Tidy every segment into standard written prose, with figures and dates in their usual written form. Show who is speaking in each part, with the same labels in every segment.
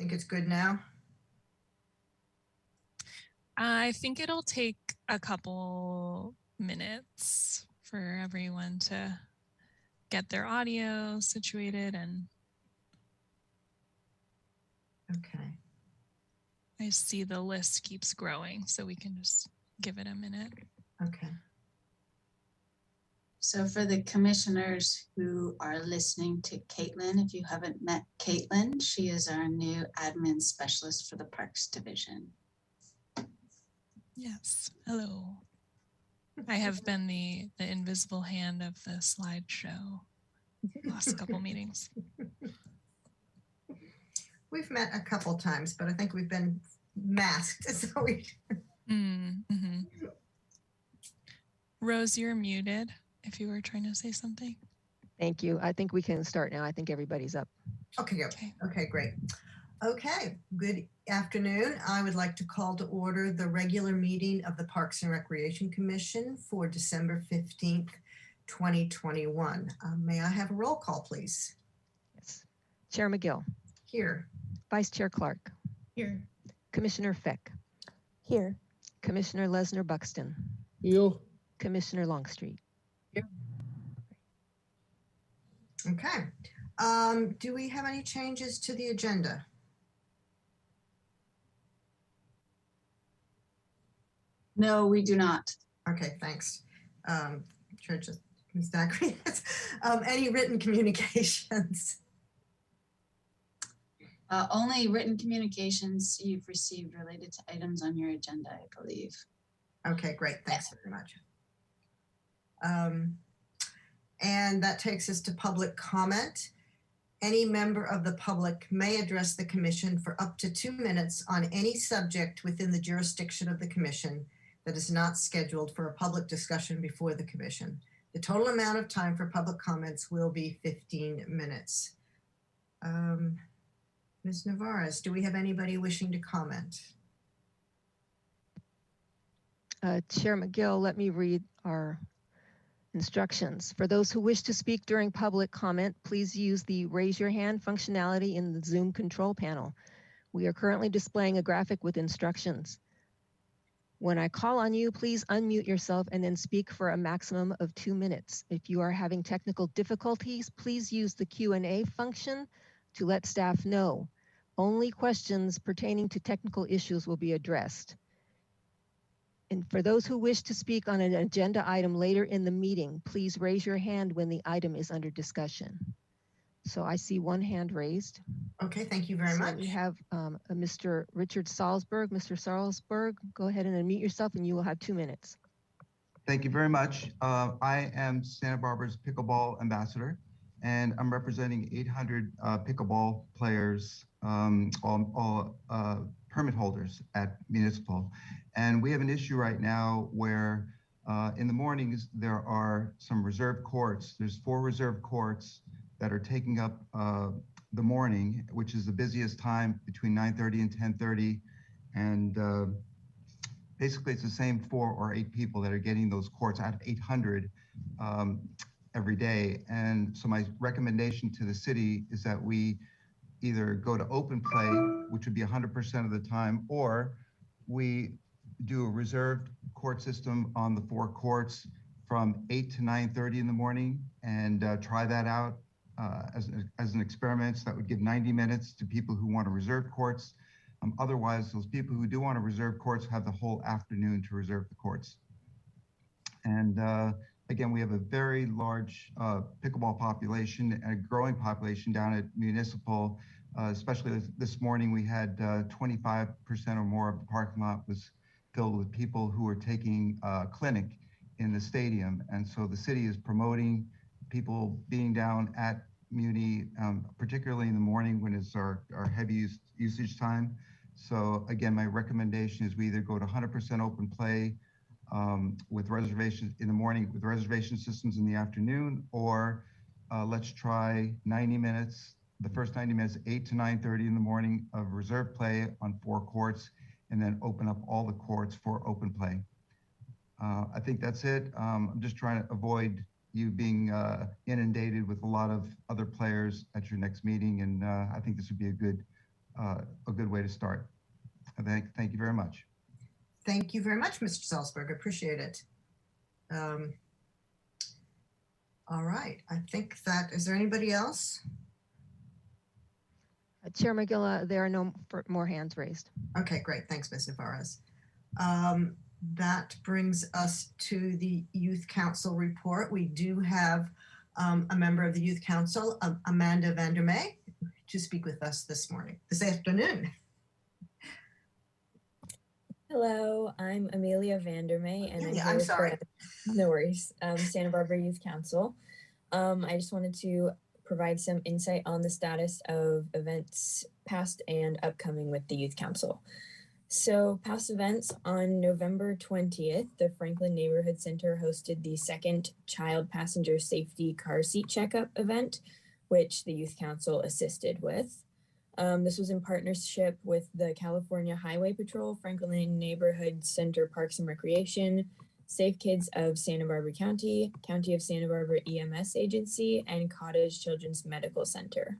Speaker 1: Think it's good now?
Speaker 2: I think it'll take a couple minutes for everyone to get their audio situated, and
Speaker 1: Okay.
Speaker 2: I see the list keeps growing, so we can just give it a minute.
Speaker 1: Okay.
Speaker 3: So for the commissioners who are listening to Caitlin, if you haven't met Caitlin, she is our new admin specialist for the Parks Division.
Speaker 2: Yes. Hello. I have been the invisible hand of the slideshow last couple meetings.
Speaker 1: We've met a couple times, but I think we've been masked. So we...
Speaker 2: Mm-hmm. Rose, you're muted if you were trying to say something.
Speaker 4: Thank you. I think we can start now. I think everybody's up.
Speaker 1: Okay, good. Okay, great. Okay, good afternoon. I would like to call to order the regular meeting of the Parks and Recreation Commission for December 15th, 2021. May I have a roll call, please?
Speaker 4: Yes. Chair McGill.
Speaker 1: Here.
Speaker 4: Vice Chair Clark.
Speaker 5: Here.
Speaker 4: Commissioner Fick.
Speaker 5: Here.
Speaker 4: Commissioner Lesnar Buxton.
Speaker 5: You.
Speaker 4: Commissioner Longstreet.
Speaker 5: Here.
Speaker 1: Okay. Do we have any changes to the agenda?
Speaker 3: No, we do not.
Speaker 1: Okay, thanks. Church of Ms. Thackeray. Any written communications?
Speaker 3: Only written communications you've received related to items on your agenda, I believe.
Speaker 1: Okay, great. Thanks very much. And that takes us to public comment. Any member of the public may address the commission for up to 2 minutes on any subject within the jurisdiction of the commission that is not scheduled for a public discussion before the commission. The total amount of time for public comments will be 15 minutes. Ms. Navarez, do we have anybody wishing to comment?
Speaker 4: Chair McGill, let me read our instructions. For those who wish to speak during public comment, please use the raise your hand functionality in the Zoom control panel. We are currently displaying a graphic with instructions. When I call on you, please unmute yourself and then speak for a maximum of 2 minutes. If you are having technical difficulties, please use the Q&A function to let staff know. Only questions pertaining to technical issues will be addressed. And for those who wish to speak on an agenda item later in the meeting, please raise your hand when the item is under discussion. So I see one hand raised.
Speaker 1: Okay, thank you very much.
Speaker 4: We have Mr. Richard Salzberg. Mr. Salzberg, go ahead and unmute yourself and you will have 2 minutes.
Speaker 6: Thank you very much. I am Santa Barbara's pickleball ambassador, and I'm representing 800 pickleball players, all permit holders at Municipal. And we have an issue right now where in the mornings there are some reserved courts. There's 4 reserved courts that are taking up the morning, which is the busiest time between 9:30 and 10:30. And basically it's the same 4 or 8 people that are getting those courts out of 800 every day. And so my recommendation to the city is that we either go to open play, which would be 100% of the time, or we do a reserved court system on the 4 courts from 8 to 9:30 in the morning and try that out as an experiment. So that would give 90 minutes to people who want to reserve courts. Otherwise, those people who do want to reserve courts have the whole afternoon to reserve the courts. And again, we have a very large pickleball population and a growing population down at Municipal. Especially this morning, we had 25% or more of the parking lot was filled with people who were taking a clinic in the stadium. And so the city is promoting people being down at Muni, particularly in the morning when it's our heavy usage time. So again, my recommendation is we either go to 100% open play with reservations in the morning, with reservation systems in the afternoon, or let's try 90 minutes, the first 90 minutes, 8 to 9:30 in the morning of reserve play on 4 courts, and then open up all the courts for open play. I think that's it. I'm just trying to avoid you being inundated with a lot of other players at your next meeting, and I think this would be a good a good way to start. Thank you very much.
Speaker 1: Thank you very much, Mr. Salzberg. Appreciate it. All right. I think that, is there anybody else?
Speaker 4: Chair McGill, there are no more hands raised.
Speaker 1: Okay, great. Thanks, Ms. Navarez. That brings us to the Youth Council report. We do have a member of the Youth Council, Amanda Vandermeer, to speak with us this afternoon.
Speaker 5: Hello, I'm Amelia Vandermeer, and
Speaker 1: I'm sorry.
Speaker 5: No worries. Santa Barbara Youth Council. I just wanted to provide some insight on the status of events past and upcoming with the Youth Council. So past events, on November 20th, the Franklin Neighborhood Center hosted the second Child Passenger Safety Car Seat Checkup event, which the Youth Council assisted with. This was in partnership with the California Highway Patrol, Franklin Neighborhood Center Parks and Recreation, Safe Kids of Santa Barbara County, County of Santa Barbara EMS Agency, and Cottage Children's Medical Center.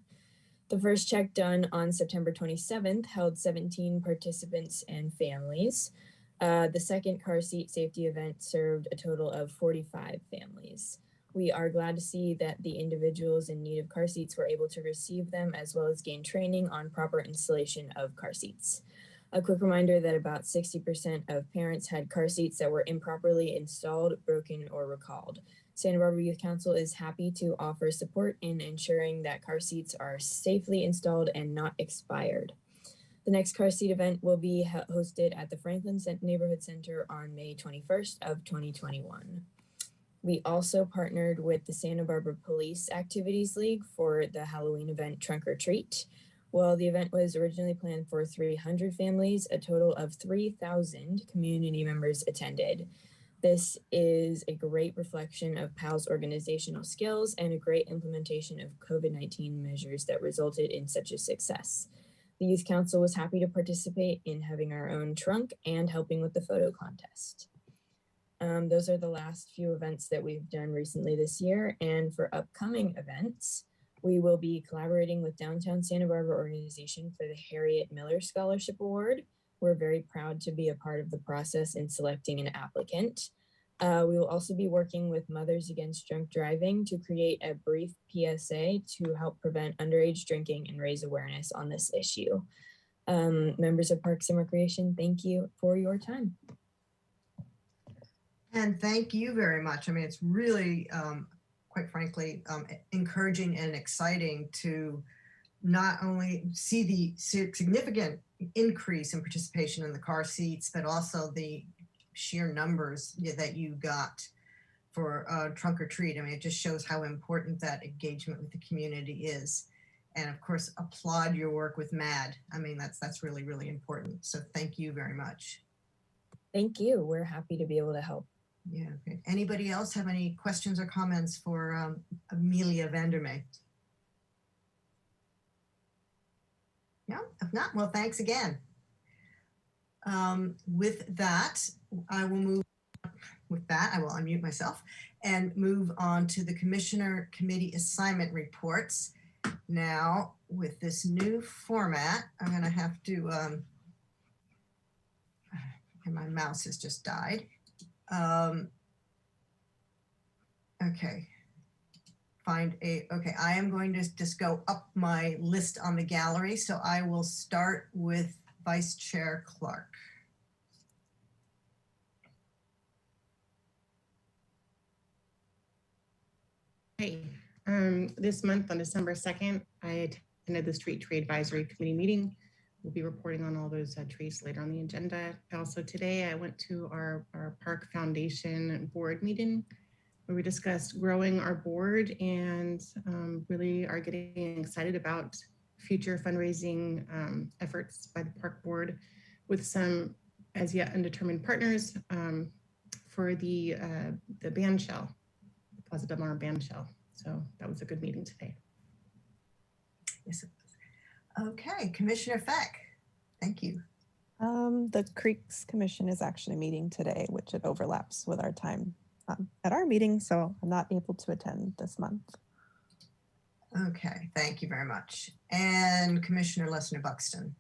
Speaker 5: The first check done on September 27th held 17 participants and families. The second car seat safety event served a total of 45 families. We are glad to see that the individuals in need of car seats were able to receive them, as well as gain training on proper installation of car seats. A quick reminder that about 60% of parents had car seats that were improperly installed, broken, or recalled. Santa Barbara Youth Council is happy to offer support in ensuring that car seats are safely installed and not expired. The next car seat event will be hosted at the Franklin Neighborhood Center on May 21st of 2021. We also partnered with the Santa Barbara Police Activities League for the Halloween event Trunk or Treat. While the event was originally planned for 300 families, a total of 3,000 community members attended. This is a great reflection of PAL's organizational skills and a great implementation of COVID-19 measures that resulted in such a success. The Youth Council was happy to participate in having our own trunk and helping with the photo contest. Those are the last few events that we've done recently this year. And for upcoming events, we will be collaborating with Downtown Santa Barbara Organization for the Harriet Miller Scholarship Award. We're very proud to be a part of the process in selecting an applicant. We will also be working with Mothers Against Drunk Driving to create a brief PSA to help prevent underage drinking and raise awareness on this issue. Members of Parks and Recreation, thank you for your time.
Speaker 1: And thank you very much. I mean, it's really, quite frankly, encouraging and exciting to not only see the significant increase in participation in the car seats, but also the sheer numbers that you got for Trunk or Treat. I mean, it just shows how important that engagement with the community is. And of course, applaud your work with MAD. I mean, that's really, really important. So thank you very much.
Speaker 5: Thank you. We're happy to be able to help.
Speaker 1: Yeah. Okay. Anybody else have any questions or comments for Amelia Vandermeer? No? If not, well, thanks again. With that, I will unmute myself and move on to the Commissioner Committee Assignment Reports. Now, with this new format, I'm going to have to, and my mouse has just died. Okay. Okay, I am going to just go up my list on the gallery. So I will start with Vice Chair Clark.
Speaker 7: Hey, this month on December 2nd, I attended the Street Tree Advisory Committee meeting. We'll be reporting on all those trees later on the agenda. Also today, I went to our Park Foundation board meeting where we discussed growing our board and really are getting excited about future fundraising efforts by the park board with some as yet undetermined partners for the band shell, the Plaza Del Mar band shell. So that was a good meeting today.
Speaker 1: Yes, it was. Okay, Commissioner Feck, thank you.
Speaker 8: The Creeks Commission is actually meeting today, which it overlaps with our time at our meeting, so I'm not able to attend this month.
Speaker 1: Okay, thank you very much. And Commissioner Lesnar Buxton.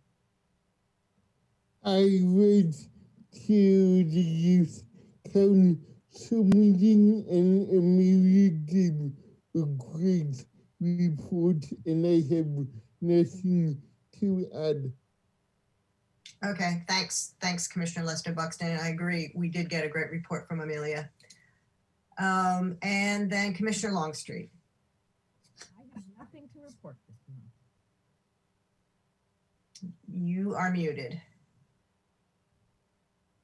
Speaker 9: I read to the youth council meeting and Amelia gave a great report, and I have nothing to add.
Speaker 1: Okay, thanks. Thanks, Commissioner Lesnar Buxton. I agree. We did get a great report from Amelia. And then Commissioner Longstreet.
Speaker 10: I have nothing to report this month.
Speaker 1: You are muted.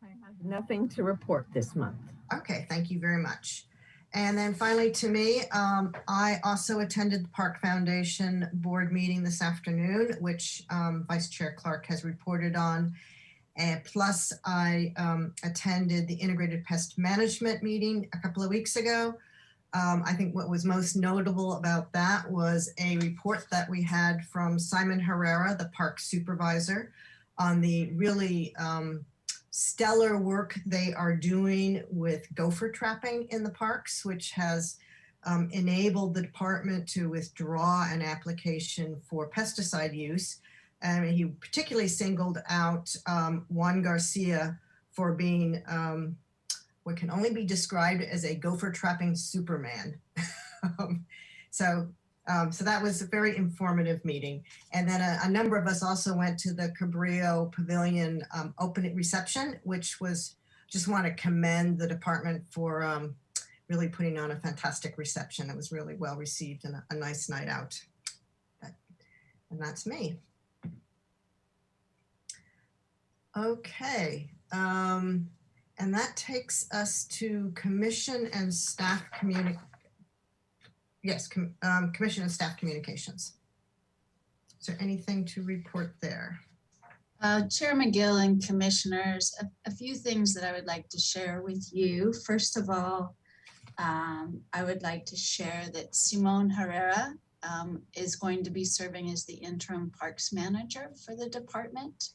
Speaker 10: I have nothing to report this month.
Speaker 1: Okay, thank you very much. And then finally to me, I also attended the Park Foundation board meeting this afternoon, which Vice Chair Clark has reported on. And plus I attended the Integrated Pest Management meeting a couple of weeks ago. I think what was most notable about that was a report that we had from Simon Herrera, the park supervisor, on the really stellar work they are doing with gopher trapping in the parks, which has enabled the department to withdraw an application for pesticide use. And he particularly singled out Juan Garcia for being what can only be described as a gopher trapping Superman. So that was a very informative meeting. And then a number of us also went to the Cabrillo Pavilion opening reception, which was, just want to commend the department for really putting on a fantastic reception. It was really well received and a nice night out. And that's me. Okay. And that takes us to commission and staff communication. Yes, commission and staff communications. Is there anything to report there?
Speaker 3: Chair McGill and commissioners, a few things that I would like to share with you. First of all, I would like to share that Simone Herrera is going to be serving as the interim parks manager for the department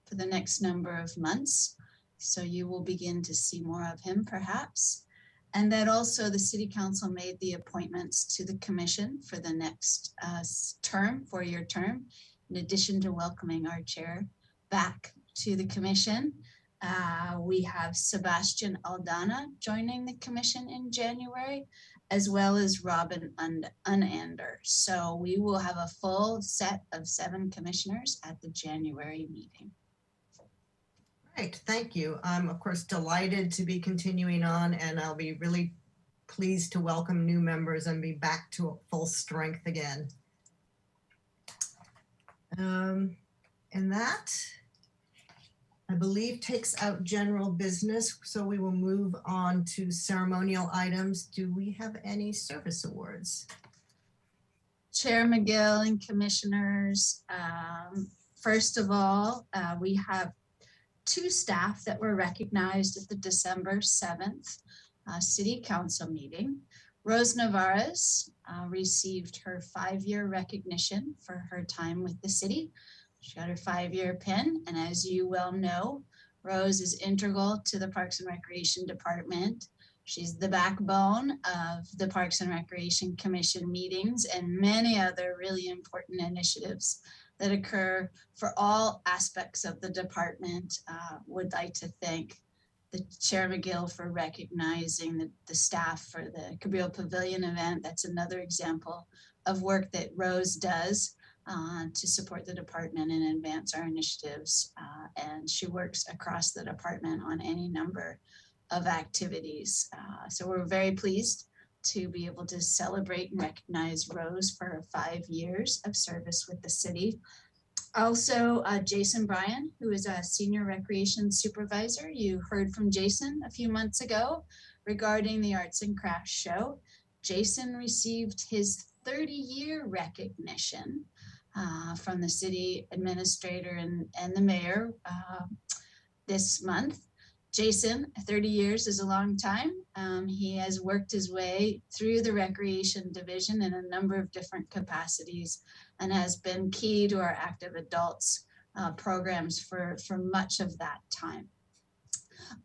Speaker 3: for the next number of months. So you will begin to see more of him perhaps. And that also the City Council made the appointments to the commission for the next term, 4-year term, in addition to welcoming our chair back to the commission. We have Sebastian Aldana joining the commission in January, as well as Robin Unander. So we will have a full set of 7 commissioners at the January meeting.
Speaker 1: Great, thank you. I'm of course delighted to be continuing on, and I'll be really pleased to welcome new members and be back to full strength again. And that, I believe, takes out general business. So we will move on to ceremonial items. Do we have any service awards?
Speaker 3: Chair McGill and commissioners, first of all, we have 2 staff that were recognized at the December 7th City Council meeting. Rose Navarez received her 5-year recognition for her time with the city. She got her 5-year pin, and as you well know, Rose is integral to the Parks and Recreation Department. She's the backbone of the Parks and Recreation Commission meetings and many other really important initiatives that occur for all aspects of the department. Would like to thank the Chair McGill for recognizing the staff for the Cabrillo Pavilion event. That's another example of work that Rose does to support the department and advance our initiatives. And she works across the department on any number of activities. So we're very pleased to be able to celebrate and recognize Rose for her 5 years of service with the city. Also, Jason Bryan, who is a senior recreation supervisor. You heard from Jason a few months ago regarding the Arts and Crafts Show. Jason received his 30-year recognition from the city administrator and the mayor this month. Jason, 30 years is a long time. He has worked his way through the recreation division in a number of different capacities and has been key to our active adults programs for much of that time.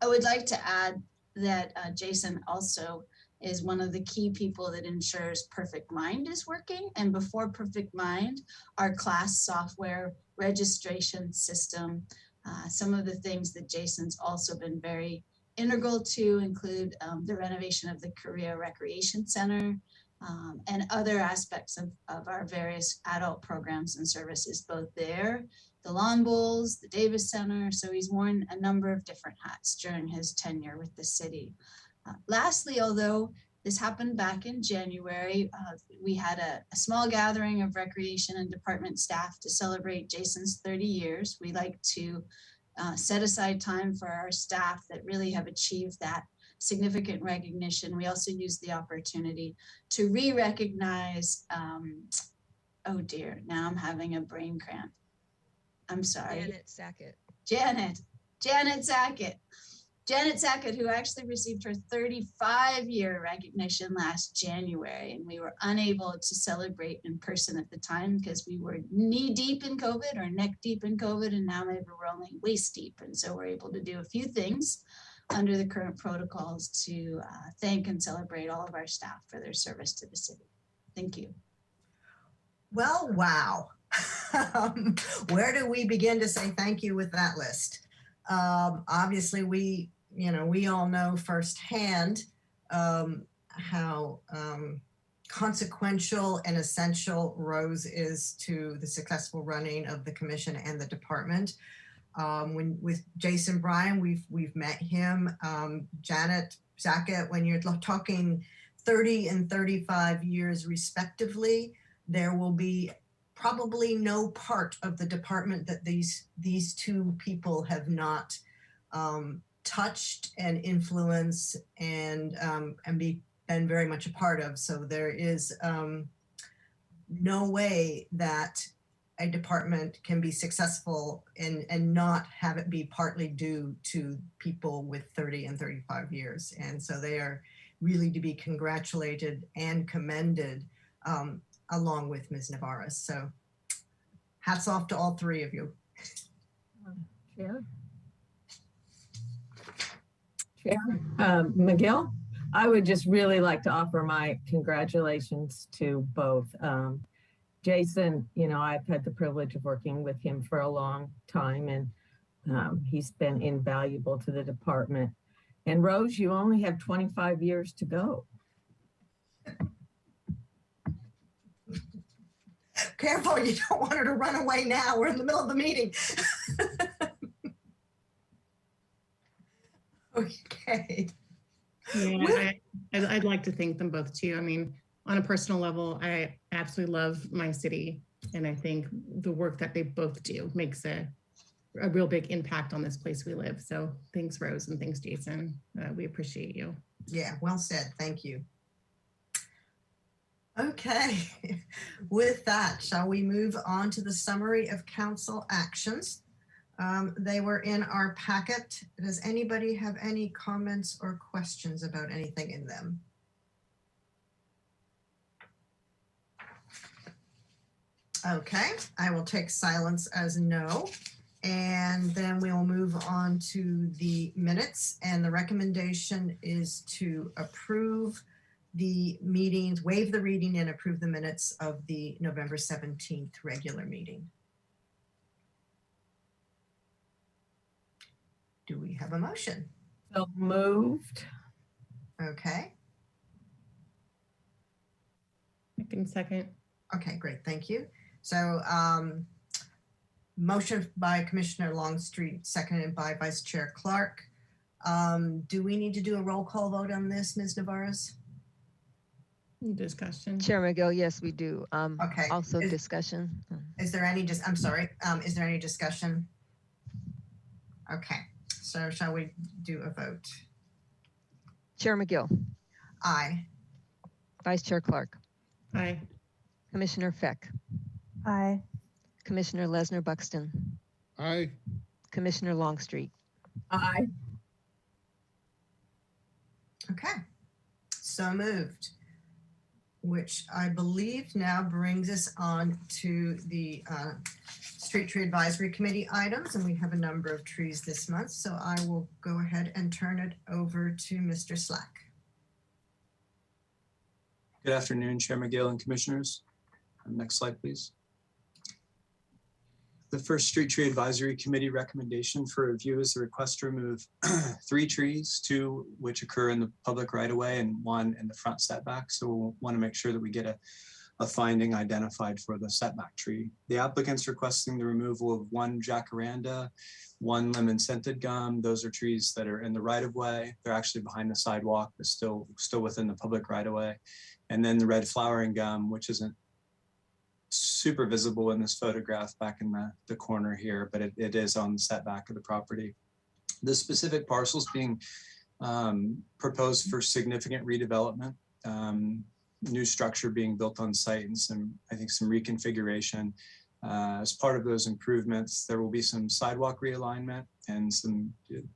Speaker 3: I would like to add that Jason also is one of the key people that ensures Perfect Mind is working. And before Perfect Mind, our class software registration system, some of the things that Jason's also been very integral to include the renovation of the Korea Recreation Center, and other aspects of our various adult programs and services, both there, the Lawn Bowls, the Davis Center. So he's worn a number of different hats during his tenure with the city. Lastly, although this happened back in January, we had a small gathering of recreation and department staff to celebrate Jason's 30 years. We like to set aside time for our staff that really have achieved that significant recognition. We also use the opportunity to re-recognize, oh dear, now I'm having a brain cramp. I'm sorry.
Speaker 4: Janet Sackett.
Speaker 3: Janet Sackett. Janet Sackett, who actually received her 35-year recognition last January, and we were unable to celebrate in person at the time because we were knee deep in COVID or neck deep in COVID, and now maybe we're only waist deep. And so we're able to do a few things under the current protocols to thank and celebrate all of our staff for their service to the city. Thank you.
Speaker 1: Well, wow. Where do we begin to say thank you with that list? Obviously, we all know firsthand how consequential and essential Rose is to the successful running of the commission and the department. With Jason Bryan, we've met him. Janet Sackett, when you're talking 30 and 35 years respectively, there will be probably no part of the department that these two people have not touched and influenced and been very much a part of. So there is no way that a department can be successful and not have it be partly due to people with 30 and 35 years. And so they are really to be congratulated and commended along with Ms. Navarez. So hats off to all three of you.
Speaker 10: Chair McGill, I would just really like to offer my congratulations to both. Jason, I've had the privilege of working with him for a long time, and he's been invaluable to the department. And Rose, you only have 25 years to go.
Speaker 1: Careful, you don't want her to run away now. We're in the middle of the meeting. Okay.
Speaker 7: Yeah, I'd like to thank them both too. I mean, on a personal level, I absolutely love my city. And I think the work that they both do makes a real big impact on this place we live. So thanks, Rose, and thanks, Jason. We appreciate you.
Speaker 1: Yeah, well said. Thank you. Okay, with that, shall we move on to the summary of council actions? They were in our packet. Does anybody have any comments or questions about anything in them? Okay, I will take silence as no. And then we will move on to the minutes, and the recommendation is to approve the meetings, waive the reading and approve the minutes of the November 17th regular meeting. Do we have a motion?
Speaker 10: So moved.
Speaker 1: Okay.
Speaker 7: I can second.
Speaker 1: Okay, great. Thank you. So motion by Commissioner Longstreet, seconded by Vice Chair Clark. Do we need to do a roll call vote on this, Ms. Navarez?
Speaker 7: Discussion.
Speaker 4: Chair McGill, yes, we do.
Speaker 1: Okay.
Speaker 4: Also discussion.
Speaker 1: Is there any, I'm sorry, is there any discussion? Okay, so shall we do a vote?
Speaker 4: Chair McGill.
Speaker 1: Aye.
Speaker 4: Vice Chair Clark.
Speaker 7: Aye.
Speaker 4: Commissioner Feck.
Speaker 8: Aye.
Speaker 4: Commissioner Lesnar Buxton.
Speaker 9: Aye.
Speaker 4: Commissioner Longstreet.
Speaker 10: Aye.
Speaker 1: Okay, so moved. Which I believe now brings us on to the Street Tree Advisory Committee items, and we have a number of trees this month, so I will go ahead and turn it over to Mr. Slack.
Speaker 11: Good afternoon, Chair McGill and Commissioners. Next slide, please. The first Street Tree Advisory Committee recommendation for review is the request to remove 3 trees, 2 which occur in the public right-of-way and 1 in the front setback. So we'll want to make sure that we get a finding identified for the setback tree. The applicant's requesting the removal of 1 jacaranda, 1 lemon-scented gum. Those are trees that are in the right-of-way. They're actually behind the sidewalk, but still within the public right-of-way. And then the red flowering gum, which isn't super visible in this photograph back in the corner here, but it is on the setback of the property. The specific parcels being proposed for significant redevelopment, new structure being built on site, and I think some reconfiguration. As part of those improvements, there will be some sidewalk realignment and some,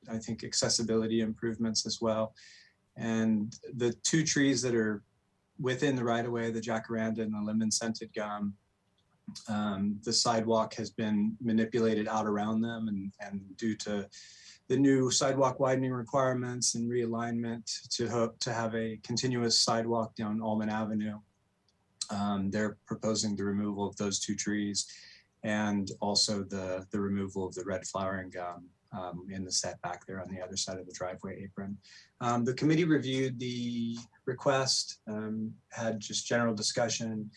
Speaker 11: I think, accessibility improvements as well. And the 2 trees that are within the right-of-way, the jacaranda and the lemon-scented gum, the sidewalk has been manipulated out around them, and due to the new sidewalk widening requirements and realignment to have a continuous sidewalk down Almond Avenue, they're proposing the removal of those 2 trees and also the removal of the red flowering gum in the setback there on the other side of the driveway apron. The committee reviewed the request, had just general discussion.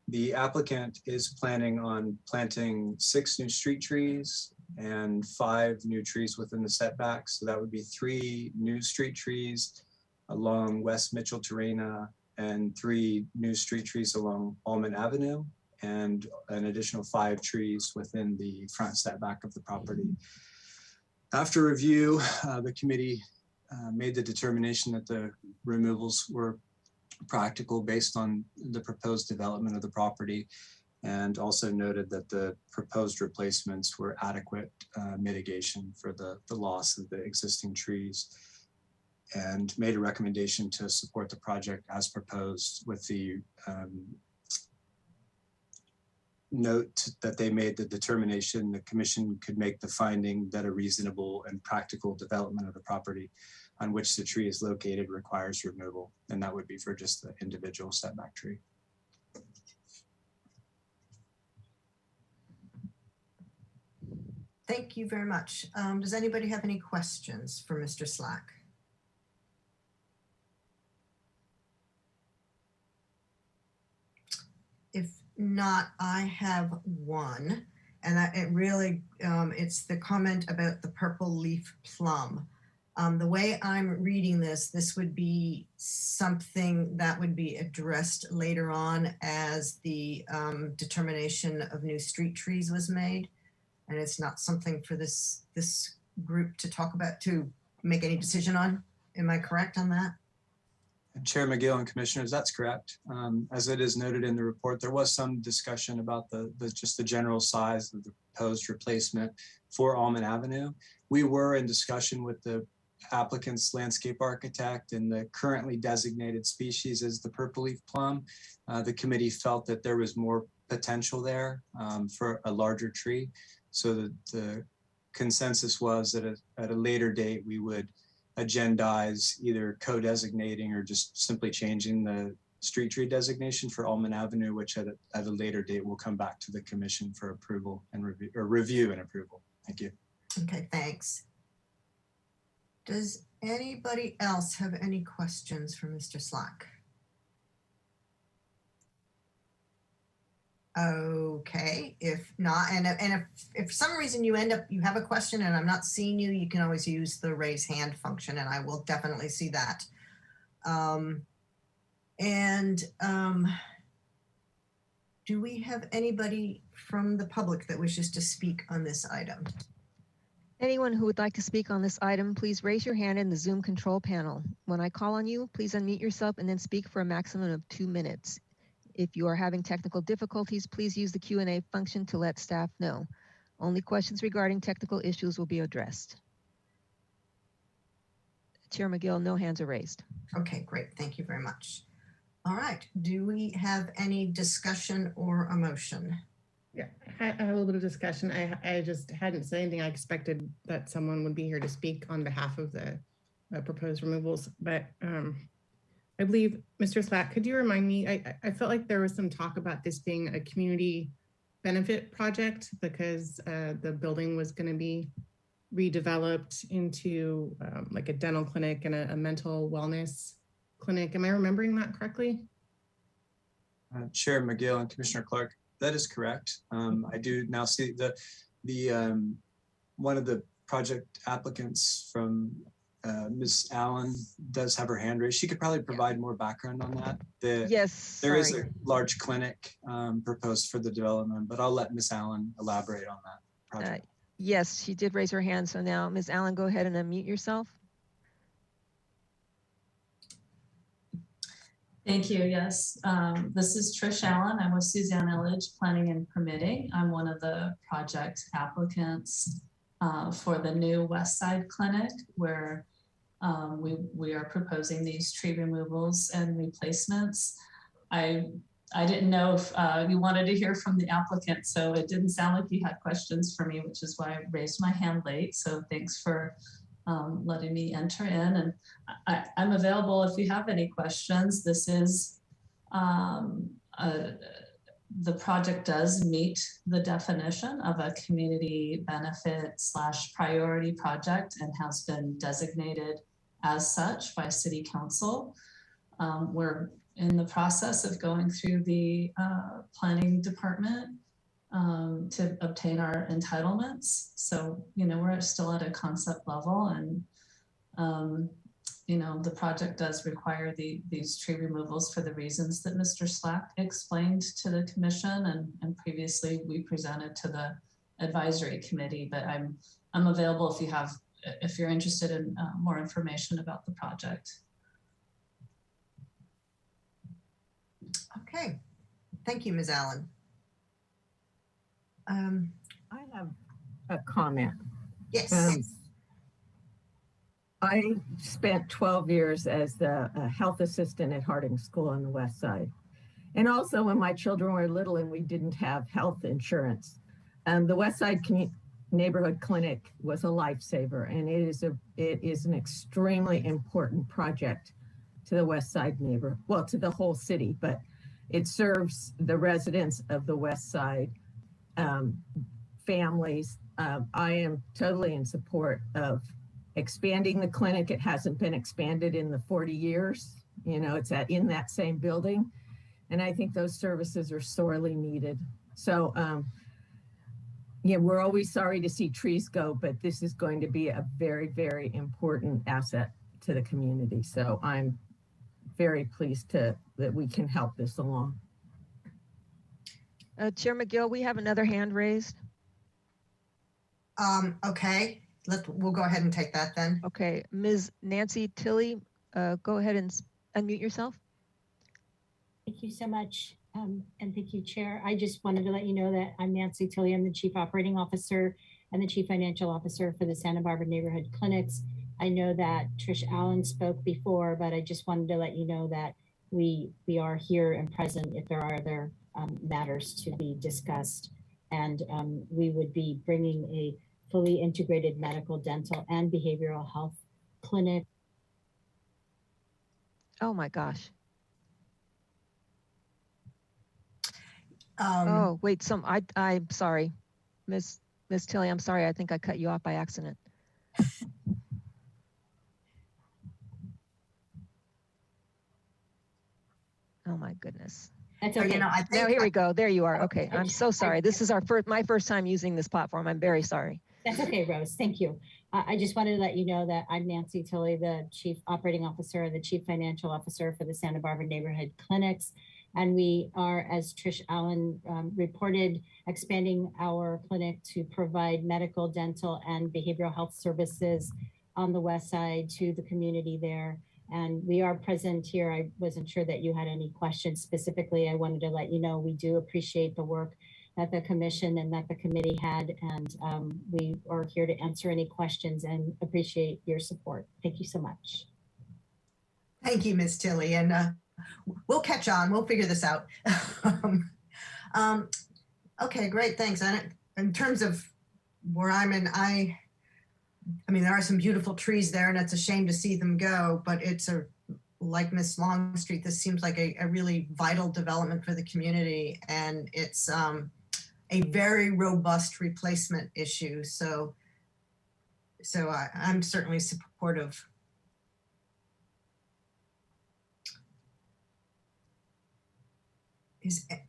Speaker 11: The applicant is planning on planting 6 new street trees and 5 new trees within the setback. So that would be 3 new street trees along West Mitchell Terrena and 3 new street trees along Almond Avenue, and an additional 5 trees within the front setback of the property. After review, the committee made the determination that the removals were practical based on the proposed development of the property, and also noted that the proposed replacements were adequate mitigation for the loss of the existing trees, and made a recommendation to support the project as proposed, with the note that they made the determination the commission could make the finding that a reasonable and practical development of the property on which the tree is located requires removal, and that would be for just the individual setback tree.
Speaker 1: Thank you very much. Does anybody have any questions for Mr. Slack? If not, I have one, and it really, it's the comment about the purple leaf plum. The way I'm reading this would be something that would be addressed later on as the determination of new street trees was made. And it's not something for this group to talk about, to make any decision on. Am I correct on that?
Speaker 11: Chair McGill and Commissioners, that's correct. As it is noted in the report, there was some discussion about just the general size of the proposed replacement for Almond Avenue. We were in discussion with the applicant's landscape architect, and the currently designated species is the purple leaf plum. The committee felt that there was more potential there for a larger tree. So the consensus was that at a later date, we would agendize either co-designating or just simply changing the street tree designation for Almond Avenue, which at a later date will come back to the commission for approval and review and approval. Thank you.
Speaker 1: Okay, thanks. Does anybody else have any questions for Mr. Slack? Okay, if not, and if for some reason you have a question and I'm not seeing you, you can always use the raise hand function, and I will definitely see that. Do we have anybody from the public that wishes to speak on this item?
Speaker 4: Anyone who would like to speak on this item, please raise your hand in the Zoom control panel. When I call on you, please unmute yourself and then speak for a maximum of 2 minutes. If you are having technical difficulties, please use the Q&A function to let staff know. Only questions regarding technical issues will be addressed. Chair McGill, no hands are raised.
Speaker 1: Okay, great. Thank you very much. All right. Do we have any discussion or a motion?
Speaker 7: Yeah, I have a little bit of discussion. I just hadn't said anything. I expected that someone would be here to speak on behalf of the proposed removals, but I believe, Mr. Slack, could you remind me, I felt like there was some talk about this being a community benefit project because the building was going to be redeveloped into like a dental clinic and a mental wellness clinic. Am I remembering that correctly?
Speaker 11: Chair McGill and Commissioner Clark, that is correct. I do now see the one of the project applicants from Ms. Allen does have her hand raised. She could probably provide more background on that.
Speaker 4: Yes,
Speaker 11: There is
Speaker 4: sorry.
Speaker 11: a large clinic proposed for the development, but I'll let Ms. Allen elaborate on that project.
Speaker 4: Yes, she did raise her hand. So now, Ms. Allen, go ahead and unmute yourself.
Speaker 12: Thank you. Yes, this is Trish Allen. I'm with Suzanne Illich, Planning and Permitting. I'm one of the project applicants for the new West Side Clinic, where we are proposing these tree removals and replacements. I didn't know if you wanted to hear from the applicant, so it didn't sound like you had questions for me, which is why I raised my hand late. So thanks for letting me enter in, and I'm available if you have any questions. This is the project does meet the definition of a community benefit / priority project and has been designated as such by City Council. We're in the process of going through the planning department to obtain our entitlements. So, you know, we're still at a concept level, and, you know, the project does require these tree removals for the reasons that Mr. Slack explained to the commission, and previously we presented to the advisory committee. But I'm available if you're interested in more information about the project.
Speaker 1: Okay, thank you, Ms. Allen.
Speaker 10: I have a comment.
Speaker 1: Yes.
Speaker 10: I spent 12 years as the health assistant at Harding School on the West Side. And also when my children were little and we didn't have health insurance, the West Side Neighborhood Clinic was a lifesaver, and it is an extremely important project to the West Side neighborhood, well, to the whole city, but it serves the residents of the West Side, families. I am totally in support of expanding the clinic. It hasn't been expanded in the 40 years. You know, it's in that same building. And I think those services are sorely needed. So, yeah, we're always sorry to see trees go, but this is going to be a very, very important asset to the community. So I'm very pleased that we can help this along.
Speaker 4: Chair McGill, we have another hand raised.
Speaker 1: Okay, we'll go ahead and take that then.
Speaker 4: Okay, Ms. Nancy Tilley, go ahead and unmute yourself.
Speaker 13: Thank you so much, and thank you, Chair. I just wanted to let you know that I'm Nancy Tilley. I'm the Chief Operating Officer and the Chief Financial Officer for the Santa Barbara Neighborhood Clinics. I know that Trish Allen spoke before, but I just wanted to let you know that we are here and present if there are other matters to be discussed. And we would be bringing a fully integrated medical, dental, and behavioral health clinic.
Speaker 4: Oh my gosh. Oh, wait, I'm sorry. Miss Tilley, I'm sorry. I think I cut you off by accident. Oh my goodness.
Speaker 13: That's okay.
Speaker 1: You know,
Speaker 4: now here we go. There you are. Okay, I'm so sorry. This is my first time using this platform. I'm very sorry.
Speaker 13: That's okay, Rose. Thank you. I just wanted to let you know that I'm Nancy Tilley, the Chief Operating Officer and the Chief Financial Officer for the Santa Barbara Neighborhood Clinics. And we are, as Trish Allen reported, expanding our clinic to provide medical, dental, and behavioral health services on the West Side to the community there. And we are present here. I wasn't sure that you had any questions specifically. I wanted to let you know we do appreciate the work that the commission and that the committee had. And we are here to answer any questions and appreciate your support. Thank you so much.
Speaker 1: Thank you, Ms. Tilley. And we'll catch on. We'll figure this out. Okay, great. Thanks. And in terms of where I'm in, I mean, there are some beautiful trees there, and it's a shame to see them go, but it's a like Miss Longstreet, this seems like a really vital development for the community, and it's a very robust replacement issue. So I'm certainly supportive.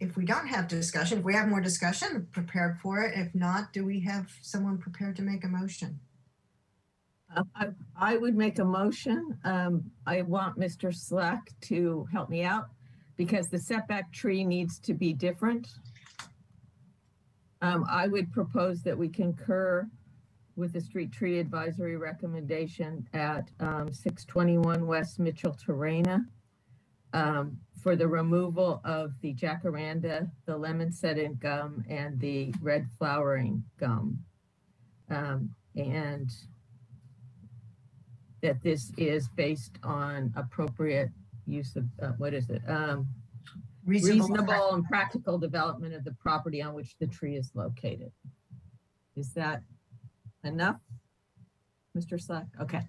Speaker 1: If we don't have discussion, if we have more discussion, prepared for it. If not, do we have someone prepared to make a motion?
Speaker 10: I would make a motion. I want Mr. Slack to help me out because the setback tree needs to be different. I would propose that we concur with the street tree advisory recommendation at 621 West Mitchell Terrena for the removal of the jacaranda, the lemon setting gum, and the red flowering gum. And that this is based on appropriate use of, reasonable and practical development of the property on which the tree is located. Is that enough, Mr. Slack? Okay.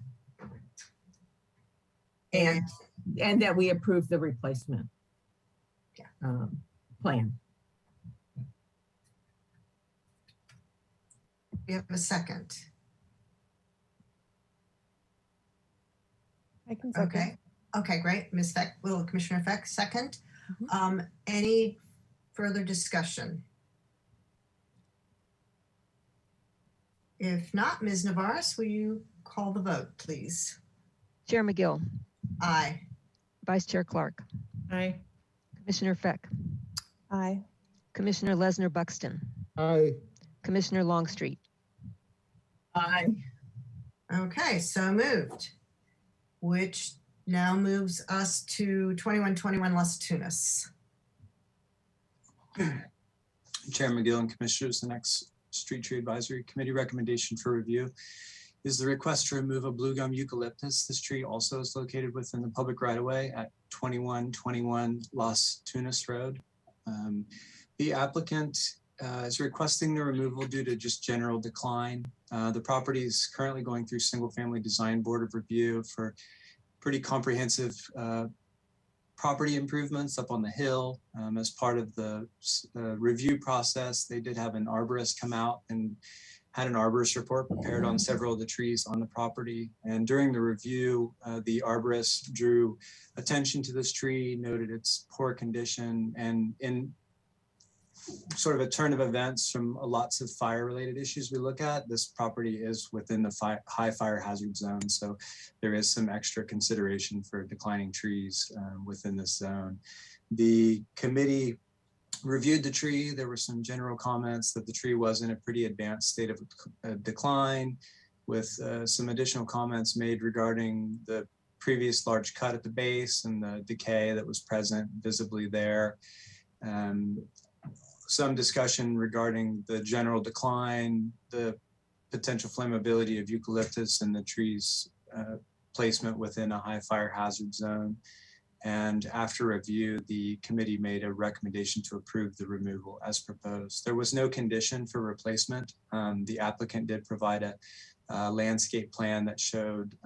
Speaker 10: And that we approve the replacement plan.
Speaker 1: We have a second.
Speaker 8: I can second.
Speaker 1: Okay. Okay, great. Ms. Feck, will Commissioner Feck second? Any further discussion? If not, Ms. Navarez, will you call the vote, please?
Speaker 4: Chair McGill.
Speaker 1: Aye.
Speaker 4: Vice Chair Clark.
Speaker 7: Aye.
Speaker 4: Commissioner Feck.
Speaker 8: Aye.
Speaker 4: Commissioner Lesnar Buxton.
Speaker 9: Aye.
Speaker 4: Commissioner Longstreet.
Speaker 10: Aye.
Speaker 1: Okay, so moved. Which now moves us to 2121 Las Tunas.
Speaker 11: Chair McGill and Commissioners, the next Street Tree Advisory Committee recommendation for review is the request to remove a blue gum eucalyptus. This tree also is located within the public right-of-way at 2121 Las Tunas Road. The applicant is requesting the removal due to just general decline. The property is currently going through single-family design board of review for pretty comprehensive property improvements up on the hill. As part of the review process, they did have an arborist come out and had an arborist report prepared on several of the trees on the property. And during the review, the arborist drew attention to this tree, noted its poor condition, and in sort of a turn of events from lots of fire-related issues we look at, this property is within the high fire hazard zone. So there is some extra consideration for declining trees within this zone. The committee reviewed the tree. There were some general comments that the tree was in a pretty advanced state of decline, with some additional comments made regarding the previous large cut at the base and the decay that was present visibly there. Some discussion regarding the general decline, the potential flammability of eucalyptus and the tree's placement within a high fire hazard zone. And after review, the committee made a recommendation to approve the removal as proposed. There was no condition for replacement. The applicant did provide a landscape plan that showed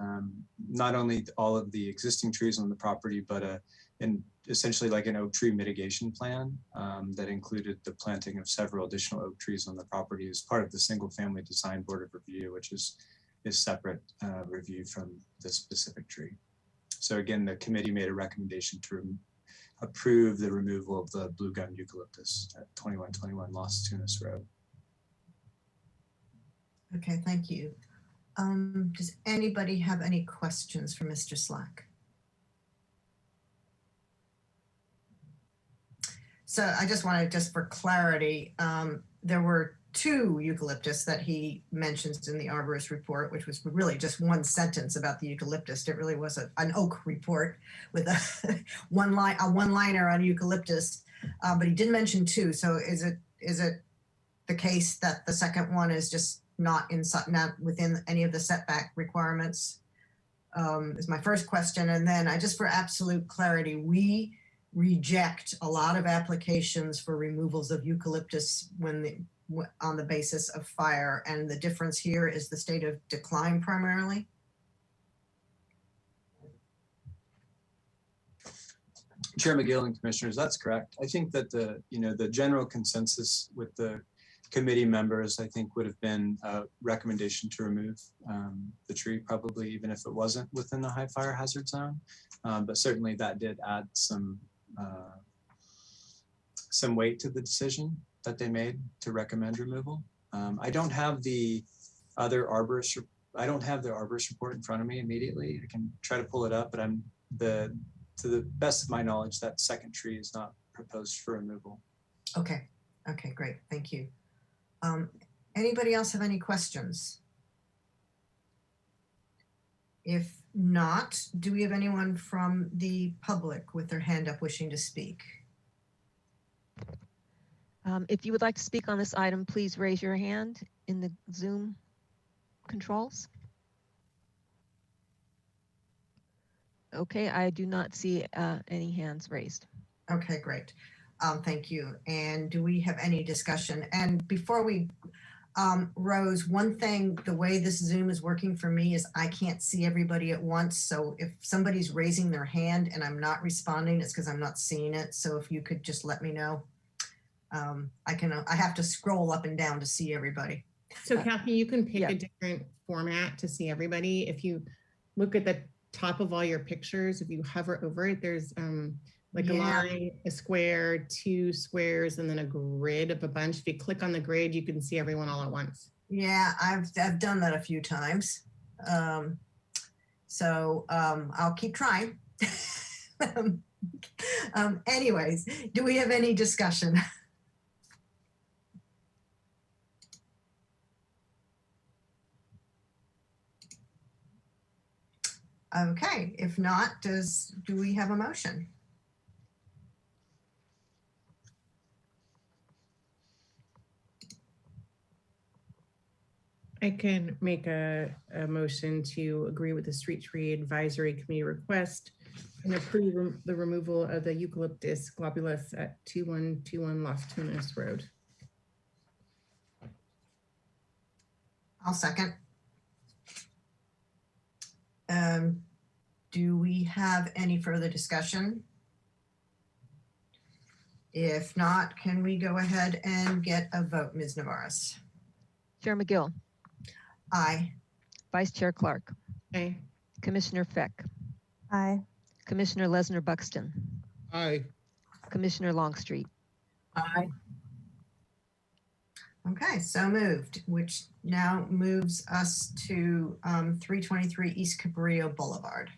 Speaker 11: not only all of the existing trees on the property, but essentially like an oak tree mitigation plan that included the planting of several additional oak trees on the property as part of the single family design board of review, which is separate review from this specific tree. So again, the committee made a recommendation to approve the removal of the blue gum eucalyptus at 2121 Las Tunas Road.
Speaker 1: Okay, thank you. Does anybody have any questions for Mr. Slack? So I just wanted, just for clarity, there were 2 eucalyptus that he mentions in the arborist report, which was really just one sentence about the eucalyptus. It really was an oak report with a one-liner on eucalyptus, but he did mention 2. So is it the case that the second one is just not within any of the setback requirements? Is my first question. And then just for absolute clarity, we reject a lot of applications for removals of eucalyptus on the basis of fire, and the difference here is the state of decline primarily?
Speaker 11: Chair McGill and commissioners, that's correct. I think that the general consensus with the committee members, I think, would have been a recommendation to remove the tree, probably even if it wasn't within the high fire hazard zone. But certainly that did add some weight to the decision that they made to recommend removal. I don't have the other arborist. I don't have the arborist report in front of me immediately. I can try to pull it up, but to the best of my knowledge, that second tree is not proposed for removal.
Speaker 1: Okay. Okay, great. Thank you. Anybody else have any questions? If not, do we have anyone from the public with their hand up wishing to speak?
Speaker 4: If you would like to speak on this item, please raise your hand in the Zoom controls. Okay, I do not see any hands raised.
Speaker 1: Okay, great. Thank you. And do we have any discussion? And before we, Rose, one thing, the way this Zoom is working for me is I can't see everybody at once. So if somebody's raising their hand and I'm not responding, it's because I'm not seeing it. So if you could just let me know. I have to scroll up and down to see everybody.
Speaker 7: So Kathy, you can pick a different format to see everybody. If you look at the top of all your pictures, if you hover over it, there's like a line, a square, 2 squares, and then a grid of a bunch. If you click on the grid, you can see everyone all at once.
Speaker 1: Yeah, I've done that a few times. I'll keep trying. Anyways, do we have any discussion? Okay, if not, do we have a motion?
Speaker 7: I can make a motion to agree with the Street Tree Advisory Committee request and approve the removal of the Eucalyptus globulus at 2121 Las Tunas Road.
Speaker 1: I'll second. Do we have any further discussion? If not, can we go ahead and get a vote, Ms. Navarez?
Speaker 4: Chair McGill.
Speaker 1: Aye.
Speaker 4: Vice Chair Clark.
Speaker 7: Aye.
Speaker 4: Commissioner Feck.
Speaker 8: Aye.
Speaker 4: Commissioner Lesnar Buxton.
Speaker 9: Aye.
Speaker 4: Commissioner Longstreet.
Speaker 10: Aye.
Speaker 1: Okay, so moved, which now moves us to 323 East Cabrillo Boulevard.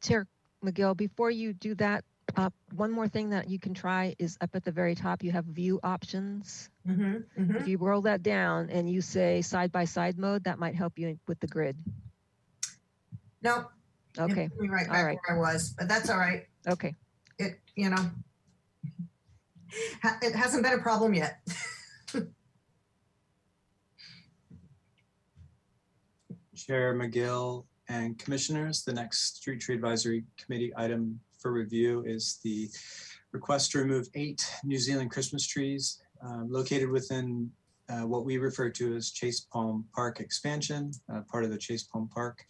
Speaker 4: Chair McGill, before you do that, one more thing that you can try is up at the very top, you have view options. If you roll that down and you say side-by-side mode, that might help you with the grid.
Speaker 1: Nope.
Speaker 4: Okay.
Speaker 1: It put me right back where I was, but that's all right.
Speaker 4: Okay.
Speaker 1: It hasn't been a problem yet.
Speaker 11: Chair McGill and commissioners, the next Street Tree Advisory Committee item for review is the request to remove 8 New Zealand Christmas trees located within what we refer to as Chase Palm Park expansion, part of the Chase Palm Park,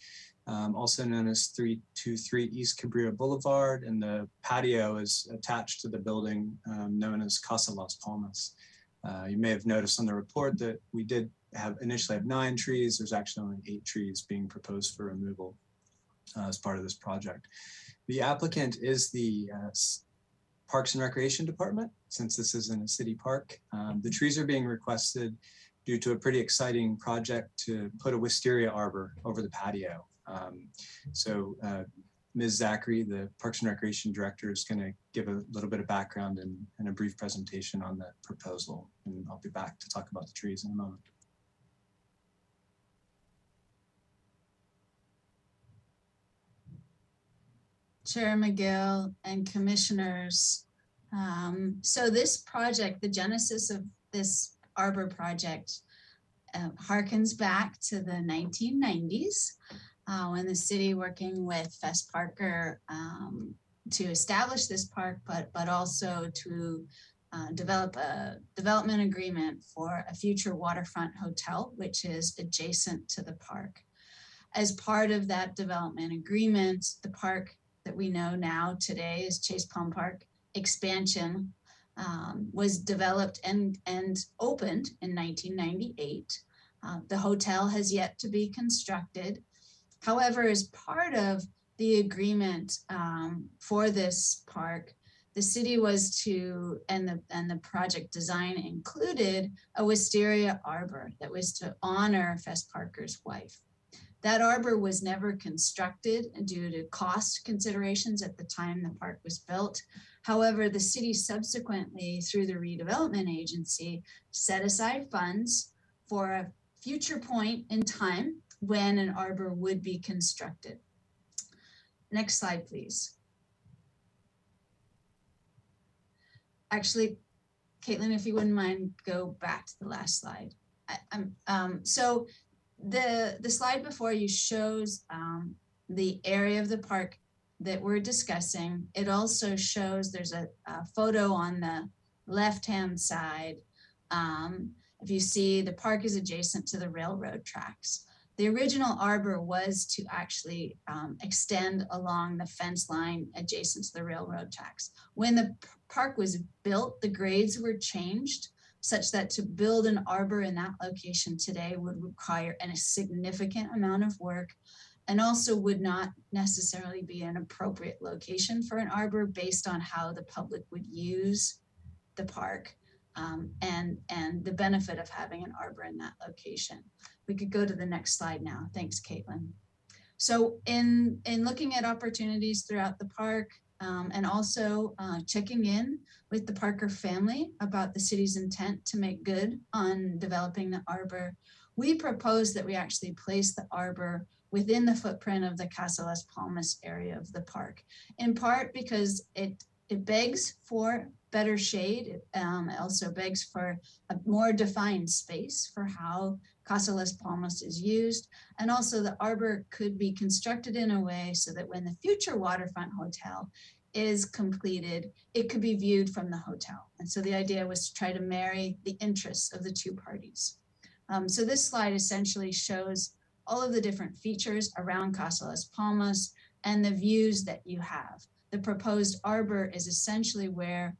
Speaker 11: also known as 323 East Cabrillo Boulevard, and the patio is attached to the building known as Casa Las Palmas. You may have noticed on the report that we did initially have 9 trees. There's actually only 8 trees being proposed for removal as part of this project. The applicant is the Parks and Recreation Department, since this is in a city park. The trees are being requested due to a pretty exciting project to put a wisteria arbor over the patio. Ms. Zachary, the Parks and Recreation Director, is going to give a little bit of background and a brief presentation on the proposal, and I'll be back to talk about the trees in a moment.
Speaker 3: Chair McGill and commissioners. So this project, the genesis of this arbor project harkens back to the 1990s when the city, working with Fess Parker to establish this park, but also to develop a development agreement for a future waterfront hotel, which is adjacent to the park. As part of that development agreement, the park that we know now today as Chase Palm Park expansion was developed and opened in 1998. The hotel has yet to be constructed. However, as part of the agreement for this park, the city was to, and the project design included a wisteria arbor that was to honor Fess Parker's wife. That arbor was never constructed due to cost considerations at the time the park was built. However, the city subsequently, through the redevelopment agency, set aside funds for a future point in time when an arbor would be constructed. Next slide, please. Actually, Caitlin, if you wouldn't mind, go back to the last slide. So the slide before you shows the area of the park that we're discussing. It also shows there's a photo on the left-hand side. If you see, the park is adjacent to the railroad tracks. The original arbor was to actually extend along the fence line adjacent to the railroad tracks. When the park was built, the grades were changed such that to build an arbor in that location today would require a significant amount of work, and also would not necessarily be an appropriate location for an arbor based on how the public would use the park and the benefit of having an arbor in that location. We could go to the next slide now. Thanks, Caitlin. So in looking at opportunities throughout the park and also checking in with the Parker family about the city's intent to make good on developing the arbor, we propose that we actually place the arbor within the footprint of the Casa Las Palmas area of the park, in part because it begs for better shade. It also begs for a more defined space for how Casa Las Palmas is used. And also the arbor could be constructed in a way so that when the future waterfront hotel is completed, it could be viewed from the hotel. And so the idea was to try to marry the interests of the two parties. So this slide essentially shows all of the different features around Casa Las Palmas and the views that you have. The proposed arbor is essentially where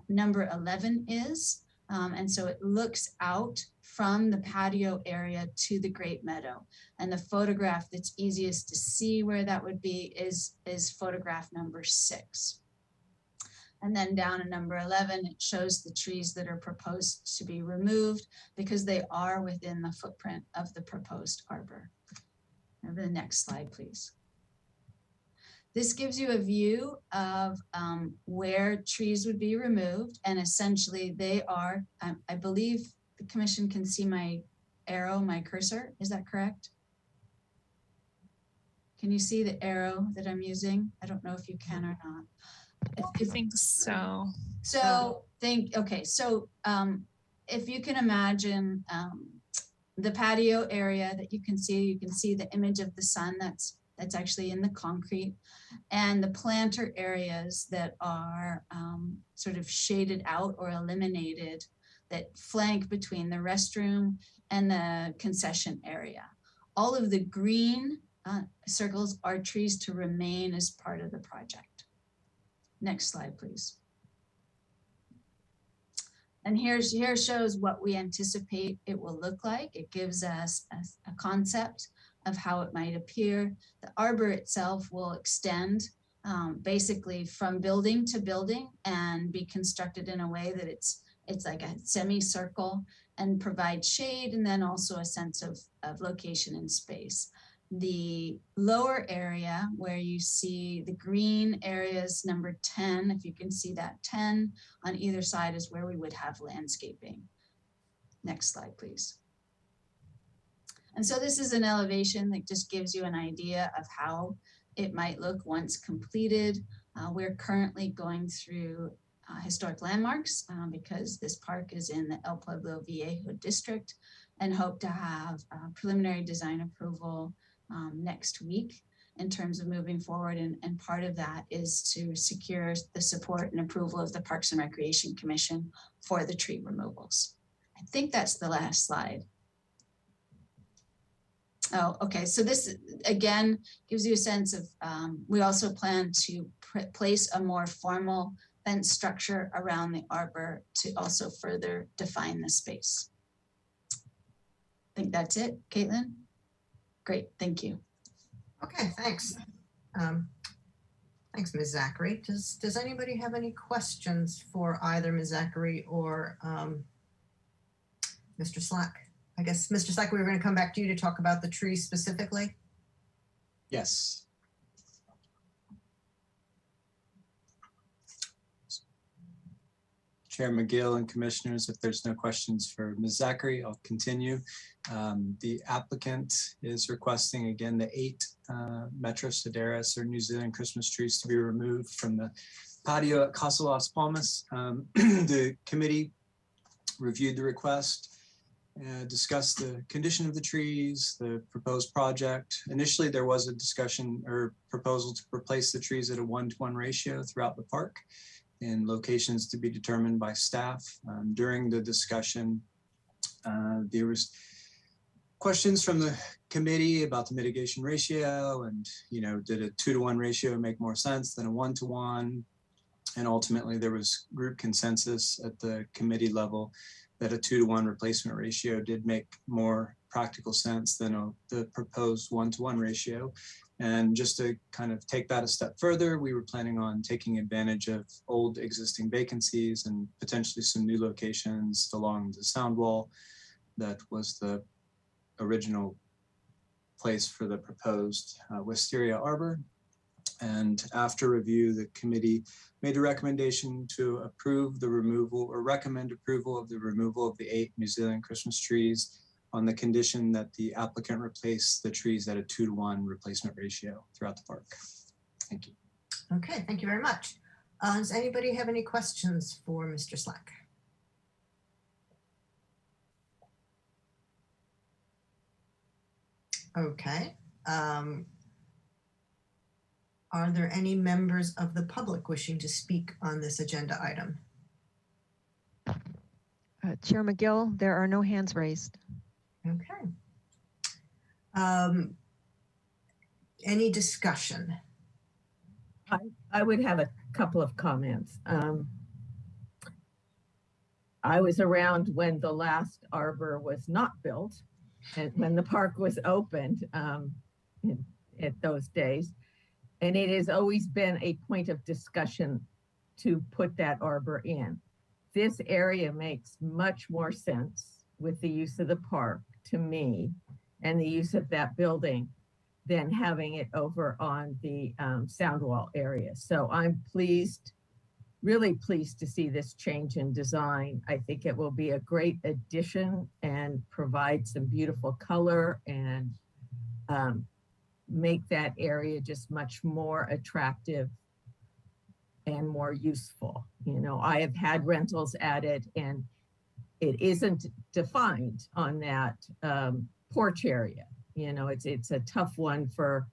Speaker 3: number 11 is. And so it looks out from the patio area to the Great Meadow. And the photograph that's easiest to see where that would be is photograph number 6. And then down in number 11, it shows the trees that are proposed to be removed because they are within the footprint of the proposed arbor. Now the next slide, please. This gives you a view of where trees would be removed, and essentially they are, I believe the commission can see my arrow, my cursor, is that correct? Can you see the arrow that I'm using? I don't know if you can or not.
Speaker 2: I think so.
Speaker 3: So if you can imagine the patio area that you can see the image of the sun that's actually in the concrete, and the planter areas that are sort of shaded out or eliminated that flank between the restroom and the concession area. All of the green circles are trees to remain as part of the project. Next slide, please. And here shows what we anticipate it will look like. It gives us a concept of how it might appear. The arbor itself will extend basically from building to building and be constructed in a way that it's like a semicircle and provide shade, and then also a sense of location and space. The lower area where you see the green areas, number 10, if you can see that 10 on either side, is where we would have landscaping. Next slide, please. And so this is an elevation that just gives you an idea of how it might look once completed. We're currently going through historic landmarks because this park is in the El Pueblo Viejo district, and hope to have preliminary design approval next week in terms of moving forward. And part of that is to secure the support and approval of the Parks and Recreation Commission for the tree removals. I think that's the last slide. Oh, okay. So this again gives you a sense of, we also plan to place a more formal fence structure around the arbor to also further define the space. I think that's it, Caitlin. Great, thank you.
Speaker 1: Okay, thanks. Thanks, Ms. Zachary. Does anybody have any questions for either Ms. Zachary or Mr. Slack? I guess, Mr. Slack, we were going to come back to you to talk about the trees specifically.
Speaker 11: Yes. Chair McGill and commissioners, if there's no questions for Ms. Zachary, I'll continue. The applicant is requesting again the 8 Metro Sedaris or New Zealand Christmas trees to be removed from the patio at Casa Las Palmas. The committee reviewed the request, discussed the condition of the trees, the proposed project. Initially, there was a discussion or proposal to replace the trees at a 1-to-1 ratio throughout the park, in locations to be determined by staff. During the discussion, there was questions from the committee about the mitigation ratio and, did a 2-to-1 ratio make more sense than a 1-to-1? And ultimately there was group consensus at the committee level that a 2-to-1 replacement ratio did make more practical sense than the proposed 1-to-1 ratio. And just to kind of take that a step further, we were planning on taking advantage of old existing vacancies and potentially some new locations along the sound wall. That was the original place for the proposed wisteria arbor. And after review, the committee made a recommendation to approve the removal or recommend approval of the removal of the 8 New Zealand Christmas trees on the condition that the applicant replace the trees at a 2-to-1 replacement ratio throughout the park. Thank you.
Speaker 1: Okay, thank you very much. Does anybody have any questions for Mr. Slack? Okay. Are there any members of the public wishing to speak on this agenda item?
Speaker 4: Chair McGill, there are no hands raised.
Speaker 1: Okay. Any discussion?
Speaker 10: I would have a couple of comments. I was around when the last arbor was not built and when the park was opened at those days. And it has always been a point of discussion to put that arbor in. This area makes much more sense with the use of the park to me and the use of that building than having it over on the sound wall area. So I'm pleased, really pleased to see this change in design. I think it will be a great addition and provide some beautiful color and make that area just much more attractive and more useful. I have had rentals at it and it isn't defined on that porch area. It's a tough one for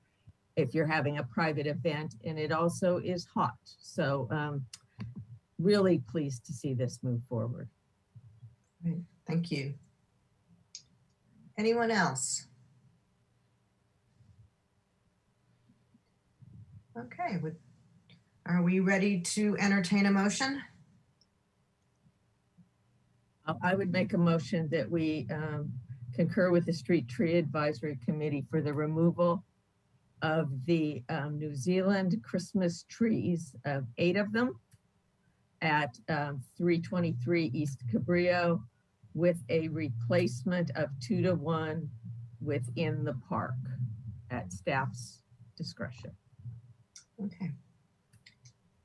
Speaker 10: if you're having a private event, and it also is hot. So really pleased to see this move forward.
Speaker 1: Great. Thank you. Anyone else? Okay, are we ready to entertain a motion?
Speaker 10: I would make a motion that we concur with the Street Tree Advisory Committee for the removal of the New Zealand Christmas trees, 8 of them, at 323 East Cabrillo, with a replacement of 2-to-1 within the park at staff's discretion.
Speaker 1: Okay.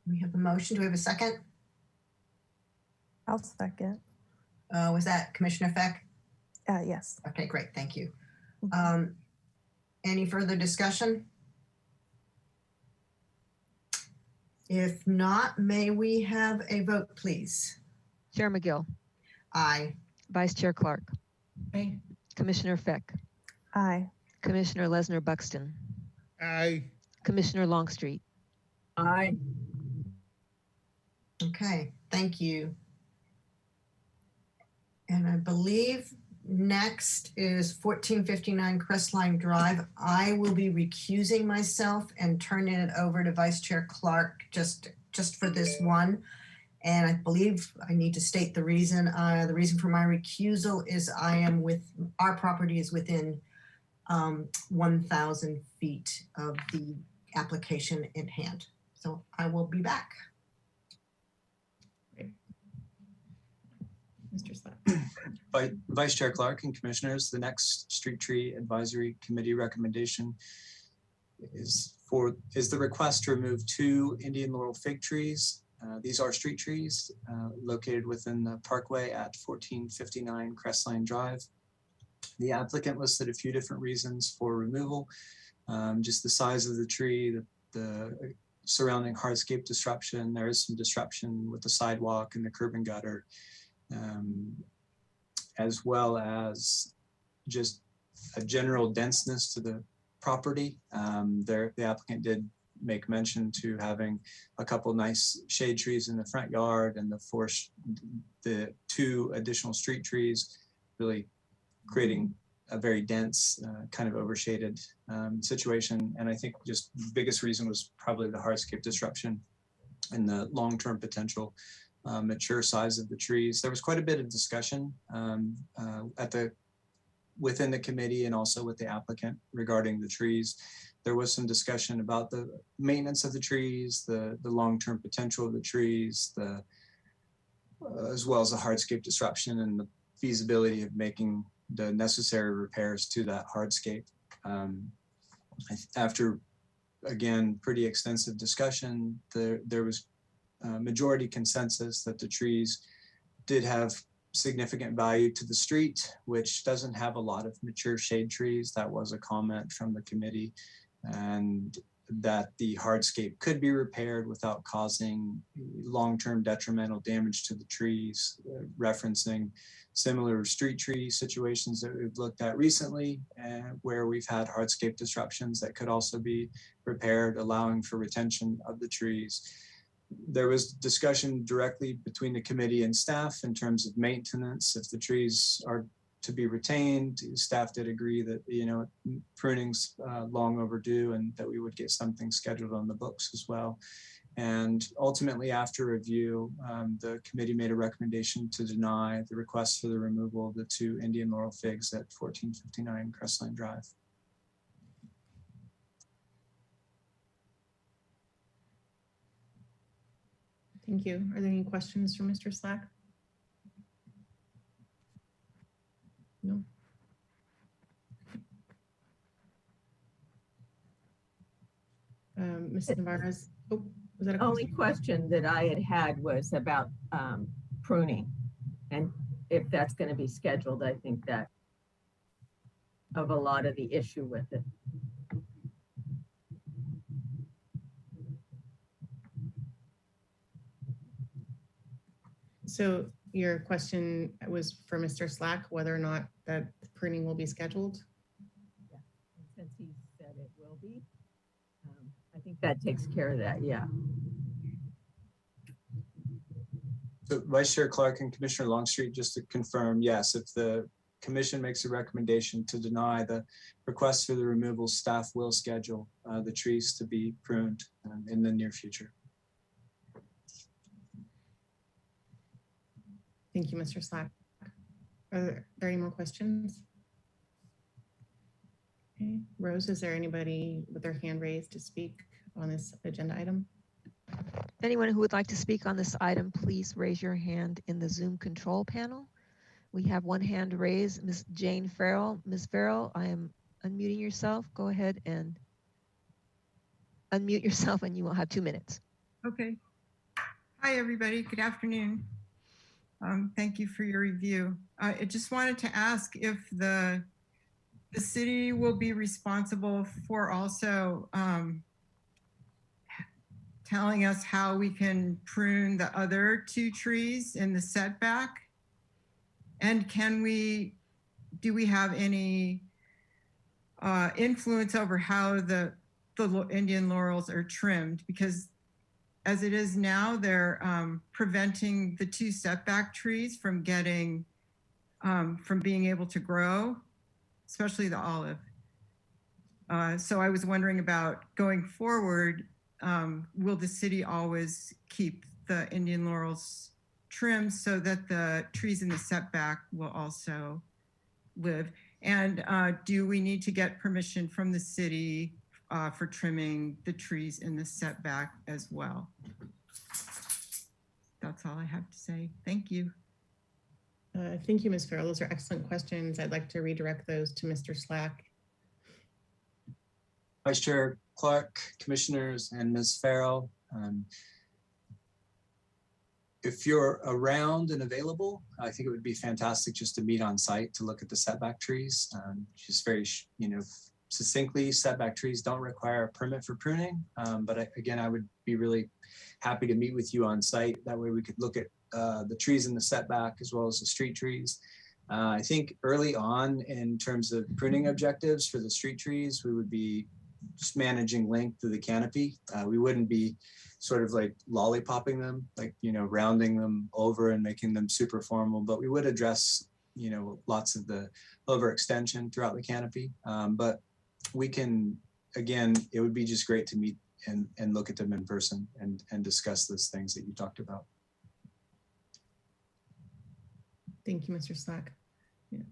Speaker 1: We have a motion. Do we have a second?
Speaker 8: I'll second.
Speaker 1: Was that Commissioner Feck?
Speaker 8: Yes.
Speaker 1: Okay, great. Thank you. Any further discussion? If not, may we have a vote, please?
Speaker 4: Chair McGill.
Speaker 1: Aye.
Speaker 4: Vice Chair Clark.
Speaker 7: Aye.
Speaker 4: Commissioner Feck.
Speaker 8: Aye.
Speaker 4: Commissioner Lesnar Buxton.
Speaker 9: Aye.
Speaker 4: Commissioner Longstreet.
Speaker 10: Aye.
Speaker 1: Okay, thank you. And I believe next is 1459 Crestline Drive. I will be recusing myself and turning it over to Vice Chair Clark just for this one. And I believe I need to state the reason. The reason for my recusal is our property is within 1,000 feet of the application in hand. So I will be back.
Speaker 7: Great. Mr. Slack.
Speaker 11: Vice Chair Clark and Commissioners, the next Street Tree Advisory Committee recommendation is the request to remove 2 Indian laurel fig trees. These are street trees located within the parkway at 1459 Crestline Drive. The applicant listed a few different reasons for removal, just the size of the tree, the surrounding hardscape disruption. There is some disruption with the sidewalk and the curb and gutter, as well as just a general denseness to the property. The applicant did make mention to having a couple nice shade trees in the front yard and the 2 additional street trees, really creating a very dense, kind of overshaded situation. And I think just the biggest reason was probably the hardscape disruption and the long-term potential mature size of the trees. There was quite a bit of discussion within the committee and also with the applicant regarding the trees. There was some discussion about the maintenance of the trees, the long-term potential of the trees, as well as the hardscape disruption and the feasibility of making the necessary repairs to that hardscape. After, again, pretty extensive discussion, there was majority consensus that the trees did have significant value to the street, which doesn't have a lot of mature shade trees. That was a comment from the committee, and that the hardscape could be repaired without causing long-term detrimental damage to the trees, referencing similar street tree situations that we've looked at recently, where we've had hardscape disruptions that could also be repaired, allowing for retention of the trees. There was discussion directly between the committee and staff in terms of maintenance. If the trees are to be retained, staff did agree that, pruning's long overdue and that we would get something scheduled on the books as well. And ultimately, after review, the committee made a recommendation to deny the request for the removal of the 2 Indian laurel figs at 1459 Crestline Drive.
Speaker 7: Thank you. Are there any questions for Mr. Slack? No. Ms. Navarez, was that a
Speaker 10: Only question that I had was about pruning, and if that's going to be scheduled. I think that of a lot of the issue with it.
Speaker 7: So your question was for Mr. Slack, whether or not that pruning will be scheduled?
Speaker 10: Yeah, and since he said it will be, I think that takes care of that, yeah.
Speaker 11: So Vice Chair Clark and Commissioner Longstreet, just to confirm, yes, if the commission makes a recommendation to deny the request for the removal, staff will schedule the trees to be pruned in the near future.
Speaker 7: Thank you, Mr. Slack. Are there any more questions? Okay. Rose, is there anybody with their hand raised to speak on this agenda item?
Speaker 4: Anyone who would like to speak on this item, please raise your hand in the Zoom control panel. We have one hand raised, Ms. Jane Farrell. Ms. Farrell, I am unmuting yourself. Go ahead and unmute yourself and you will have 2 minutes.
Speaker 14: Okay. Hi, everybody. Good afternoon. Thank you for your review. I just wanted to ask if the city will be responsible for also telling us how we can prune the other 2 trees in the setback? And do we have any influence over how the Indian laurels are trimmed? Because as it is now, they're preventing the 2 setback trees from getting from being able to grow, especially the olive. So I was wondering about going forward, will the city always keep the Indian laurels trimmed so that the trees in the setback will also live? And do we need to get permission from the city for trimming the trees in the setback as well? That's all I have to say. Thank you.
Speaker 7: Thank you, Ms. Farrell. Those are excellent questions. I'd like to redirect those to Mr. Slack.
Speaker 11: Vice Chair Clark, Commissioners, and Ms. Farrell. If you're around and available, I think it would be fantastic just to meet on site to look at the setback trees. Just very, succinctly, setback trees don't require a permit for pruning. But again, I would be really happy to meet with you on site. That way we could look at the trees in the setback as well as the street trees. I think early on in terms of pruning objectives for the street trees, we would be just managing length of the canopy. We wouldn't be sort of like lollipopping them, like, rounding them over and making them super formal, but we would address, lots of the overextension throughout the canopy. But we can, again, it would be just great to meet and look at them in person and discuss those things that you talked about.
Speaker 7: Thank you, Mr. Slack. Yeah.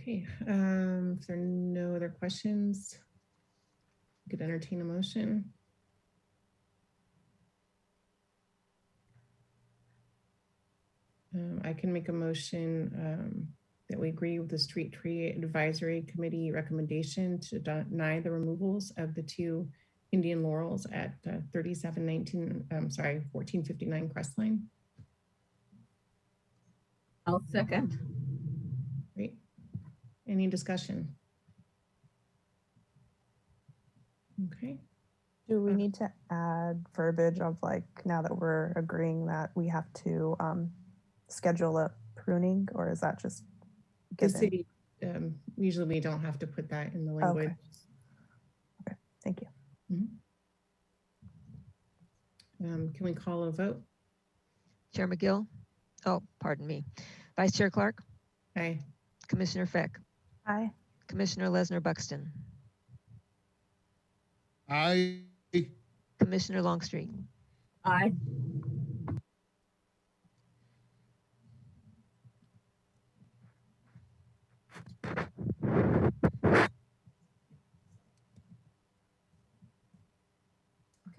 Speaker 7: Okay, if there are no other questions, I could entertain a motion. I can make a motion that we agree with the Street Tree Advisory Committee recommendation to deny the removals of the 2 Indian laurels at 1459 Crestline.
Speaker 10: I'll second.
Speaker 7: Great. Any discussion? Okay.
Speaker 8: Do we need to add verbiage of like, now that we're agreeing that we have to schedule a pruning, or is that just
Speaker 7: The
Speaker 8: given?
Speaker 7: city, usually we don't have to put that in the language.
Speaker 8: Okay, thank you.
Speaker 7: Can we call a vote?
Speaker 4: Chair McGill? Oh, pardon me. Vice Chair Clark?
Speaker 7: Aye.
Speaker 4: Commissioner Fick?
Speaker 8: Aye.
Speaker 4: Commissioner Lesnar Buxton?
Speaker 9: Aye.
Speaker 4: Commissioner Longstreet?
Speaker 10: Aye.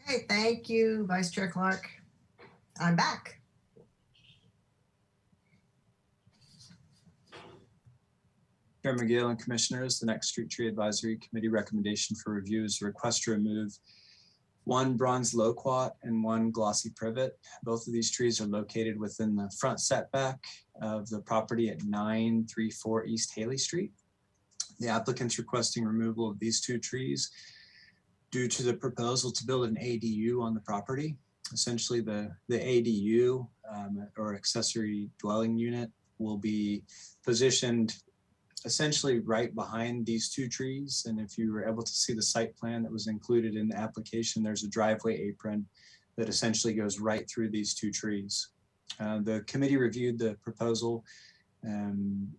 Speaker 1: Okay, thank you, Vice Chair Clark. I'm back.
Speaker 11: Chair McGill and Commissioners, the next Street Tree Advisory Committee recommendation for review is a request to remove 1 bronze loquat and 1 glossy privet. Both of these trees are located within the front setback of the property at 934 East Haley Street. The applicant's requesting removal of these 2 trees due to the proposal to build an ADU on the property. Essentially, the ADU or accessory dwelling unit will be positioned essentially right behind these 2 trees. And if you were able to see the site plan that was included in the application, there's a driveway apron that essentially goes right through these 2 trees. The committee reviewed the proposal and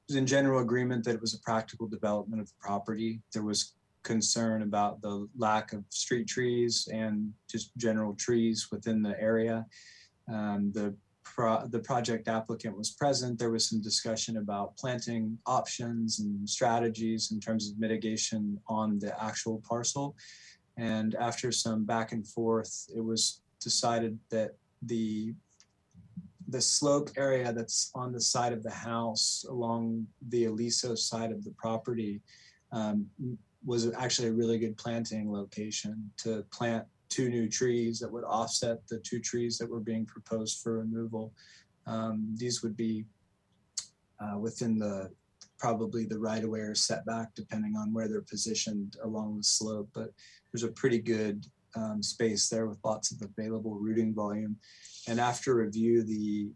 Speaker 11: was in general agreement that it was a practical development of the property. There was concern about the lack of street trees and just general trees within the area. The project applicant was present. There was some discussion about planting options and strategies in terms of mitigation on the actual parcel. And after some back and forth, it was decided that the slope area that's on the side of the house along the Aliso side of the property was actually a really good planting location to plant 2 new trees that would offset the 2 trees that were being proposed for removal. These would be within probably the right of way or setback, depending on where they're positioned along the slope. But there's a pretty good space there with lots of available rooting volume. And after review, the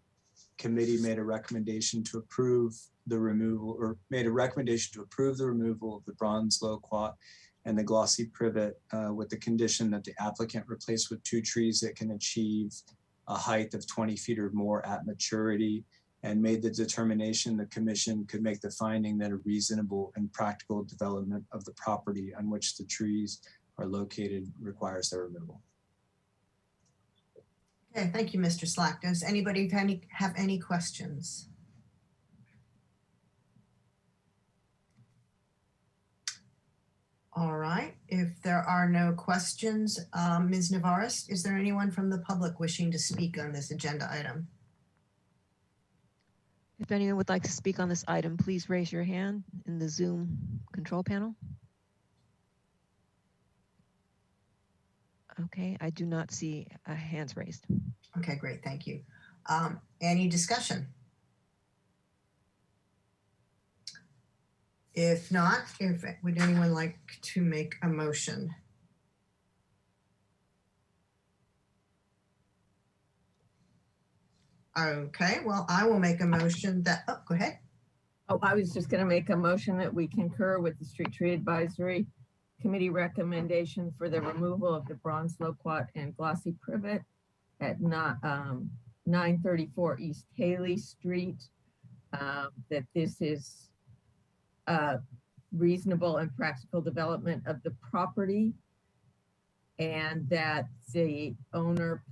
Speaker 11: committee made a recommendation to approve the removal, or made a recommendation to approve the removal of the bronze loquat and the glossy privet with the condition that the applicant replace with 2 trees that can achieve a height of 20 feet or more at maturity and made the determination the commission could make the finding that a reasonable and practical development of the property on which the trees are located requires their removal.
Speaker 1: Okay, thank you, Mr. Slack. Does anybody have any questions? All right, if there are no questions, Ms. Navarez, is there anyone from the public wishing to speak on this agenda item?
Speaker 4: If anyone would like to speak on this item, please raise your hand in the Zoom control panel. Okay, I do not see hands raised.
Speaker 1: Okay, great, thank you. Any discussion? If not, would anyone like to make a motion? Okay, well, I will make a motion that, oh, go ahead.
Speaker 10: Oh, I was just going to make a motion that we concur with the Street Tree Advisory Committee recommendation for the removal of the bronze loquat and glossy privet at 934 East Haley Street. That this is reasonable and practical development of the property, and that the owner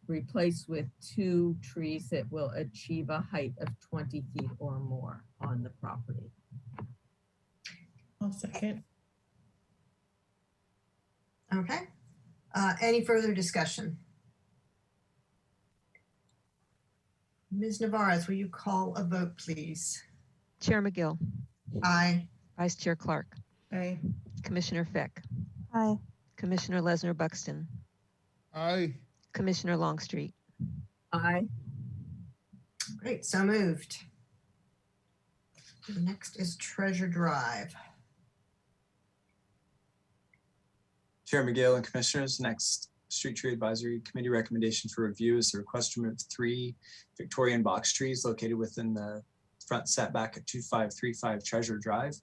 Speaker 10: replace with 2 trees that will achieve a height of 20 feet or more on the property.
Speaker 7: I'll second.
Speaker 1: Okay. Any further discussion? Ms. Navarez, will you call a vote, please?
Speaker 4: Chair McGill.
Speaker 1: Aye.
Speaker 4: Vice Chair Clark.
Speaker 7: Aye.
Speaker 4: Commissioner Fick.
Speaker 8: Aye.
Speaker 4: Commissioner Lesnar Buxton.
Speaker 9: Aye.
Speaker 4: Commissioner Longstreet.
Speaker 10: Aye.
Speaker 1: Great, so moved. Next is Treasure Drive.
Speaker 11: Chair McGill and Commissioners, next Street Tree Advisory Committee recommendation for review is the request to remove 3 Victorian box trees located within the front setback at 2535 Treasure Drive.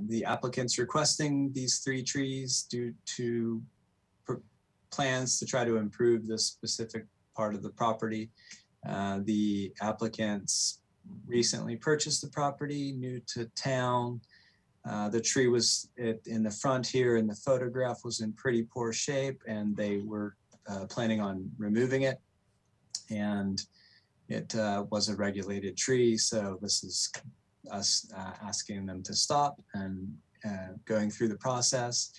Speaker 11: The applicant's requesting these 3 trees due to plans to try to improve this specific part of the property. The applicants recently purchased the property, new to town. The tree was in the front here in the photograph was in pretty poor shape, and they were planning on removing it. And it was a regulated tree, so this is us asking them to stop and going through the process.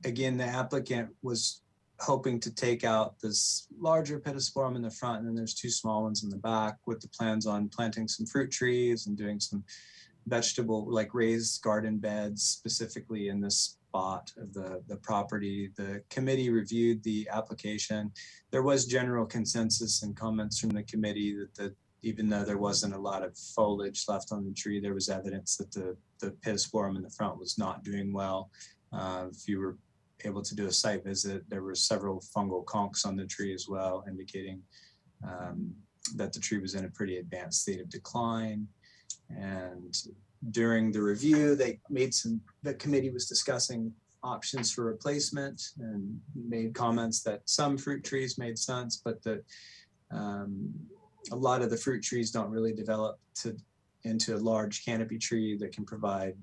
Speaker 11: Again, the applicant was hoping to take out this larger pittosporum in the front, and then there's 2 small ones in the back, with the plans on planting some fruit trees and doing some vegetable, like raised garden beds specifically in this spot of the property. The committee reviewed the application. There was general consensus and comments from the committee that even though there wasn't a lot of foliage left on the tree, there was evidence that the pittosporum in the front was not doing well. If you were able to do a site visit, there were several fungal conchs on the tree as well, indicating that the tree was in a pretty advanced state of decline. And during the review, the committee was discussing options for replacement and made comments that some fruit trees made sense, but that a lot of the fruit trees don't really develop into a large canopy tree that can provide,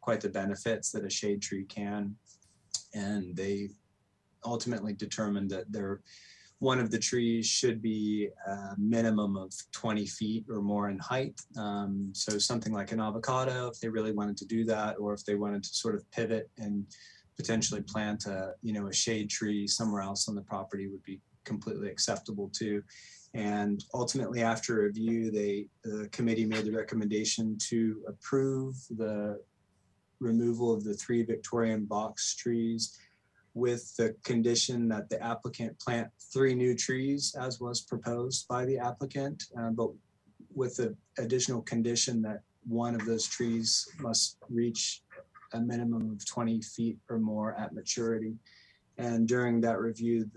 Speaker 11: quite the benefits that a shade tree can. And they ultimately determined that one of the trees should be a minimum of 20 feet or more in height. So something like an avocado, if they really wanted to do that, or if they wanted to sort of pivot and potentially plant a shade tree somewhere else on the property, would be completely acceptable too. And ultimately, after review, the committee made the recommendation to approve the removal of the 3 Victorian box trees, with the condition that the applicant plant 3 new trees as was proposed by the applicant, but with the additional condition that one of those trees must reach a minimum of 20 feet or more at maturity. And during that review,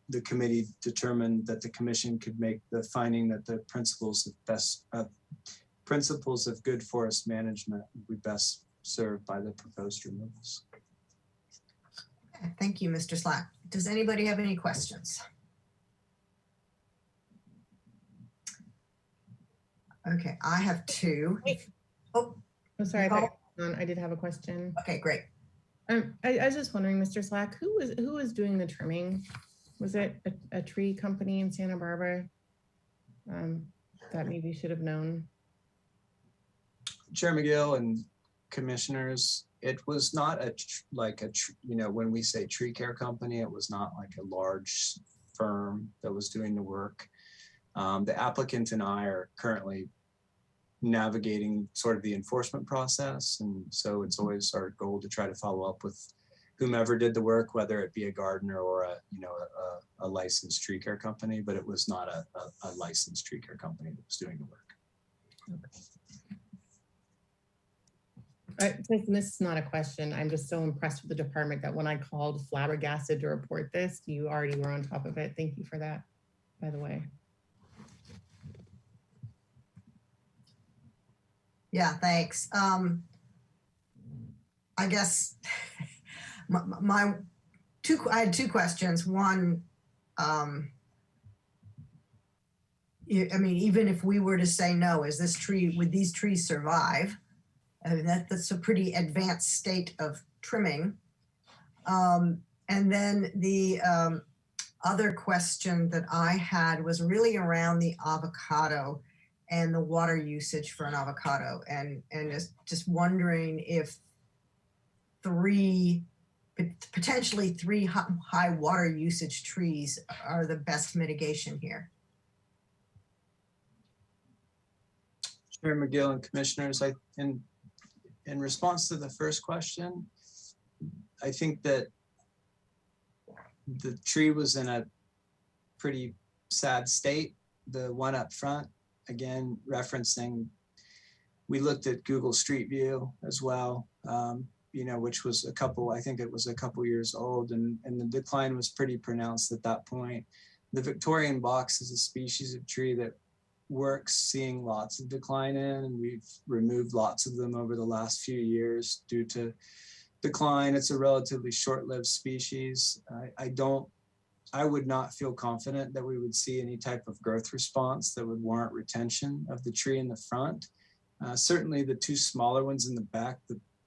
Speaker 11: the committee determined that the commission could make the finding that the principles of good forest management would be best served by the proposed removals.
Speaker 1: Okay, thank you, Mr. Slack. Does anybody have any questions? Okay, I have two.
Speaker 7: Wait.
Speaker 1: Oh,
Speaker 7: Oh, sorry,
Speaker 1: Nicole?
Speaker 7: I did have a question.
Speaker 1: Okay, great.
Speaker 7: I was just wondering, Mr. Slack, who was doing the trimming? Was it a tree company in Santa Barbara? That maybe should have known.
Speaker 11: Chair McGill and commissioners, it was not you know, when we say tree care company, it was not like a large firm that was doing the work. The applicant and I are currently navigating sort of the enforcement process. And so it's always our goal to try to follow up with whomever did the work, whether it be a gardener or a licensed tree care company, but it was not a licensed tree care company that was doing the work.
Speaker 7: This is not a question. I'm just so impressed with the department that when I called flabbergasted to report this, you already were on top of it. Thank you for that, by the way.
Speaker 1: Yeah, thanks. I guess I had two questions. One, I mean, even if we were to say no, would these trees survive? I mean, that's a pretty advanced state of trimming. And then the other question that I had was really around the avocado and the water usage for an avocado, and just wondering if potentially three high water usage trees are the best mitigation here.
Speaker 11: Chair McGill and commissioners, in response to the first question, I think that the tree was in a pretty sad state. The one up front, again, referencing, we looked at Google Street View as well, you know, which was I think it was a couple years old, and the decline was pretty pronounced at that point. The Victorian box is a species of tree that we're seeing lots of decline in, and we've removed lots of them over the last few years due to decline. It's a relatively short-lived species. I would not feel confident that we would see any type of growth response that would warrant retention of the tree in the front. Certainly the two smaller ones in the back,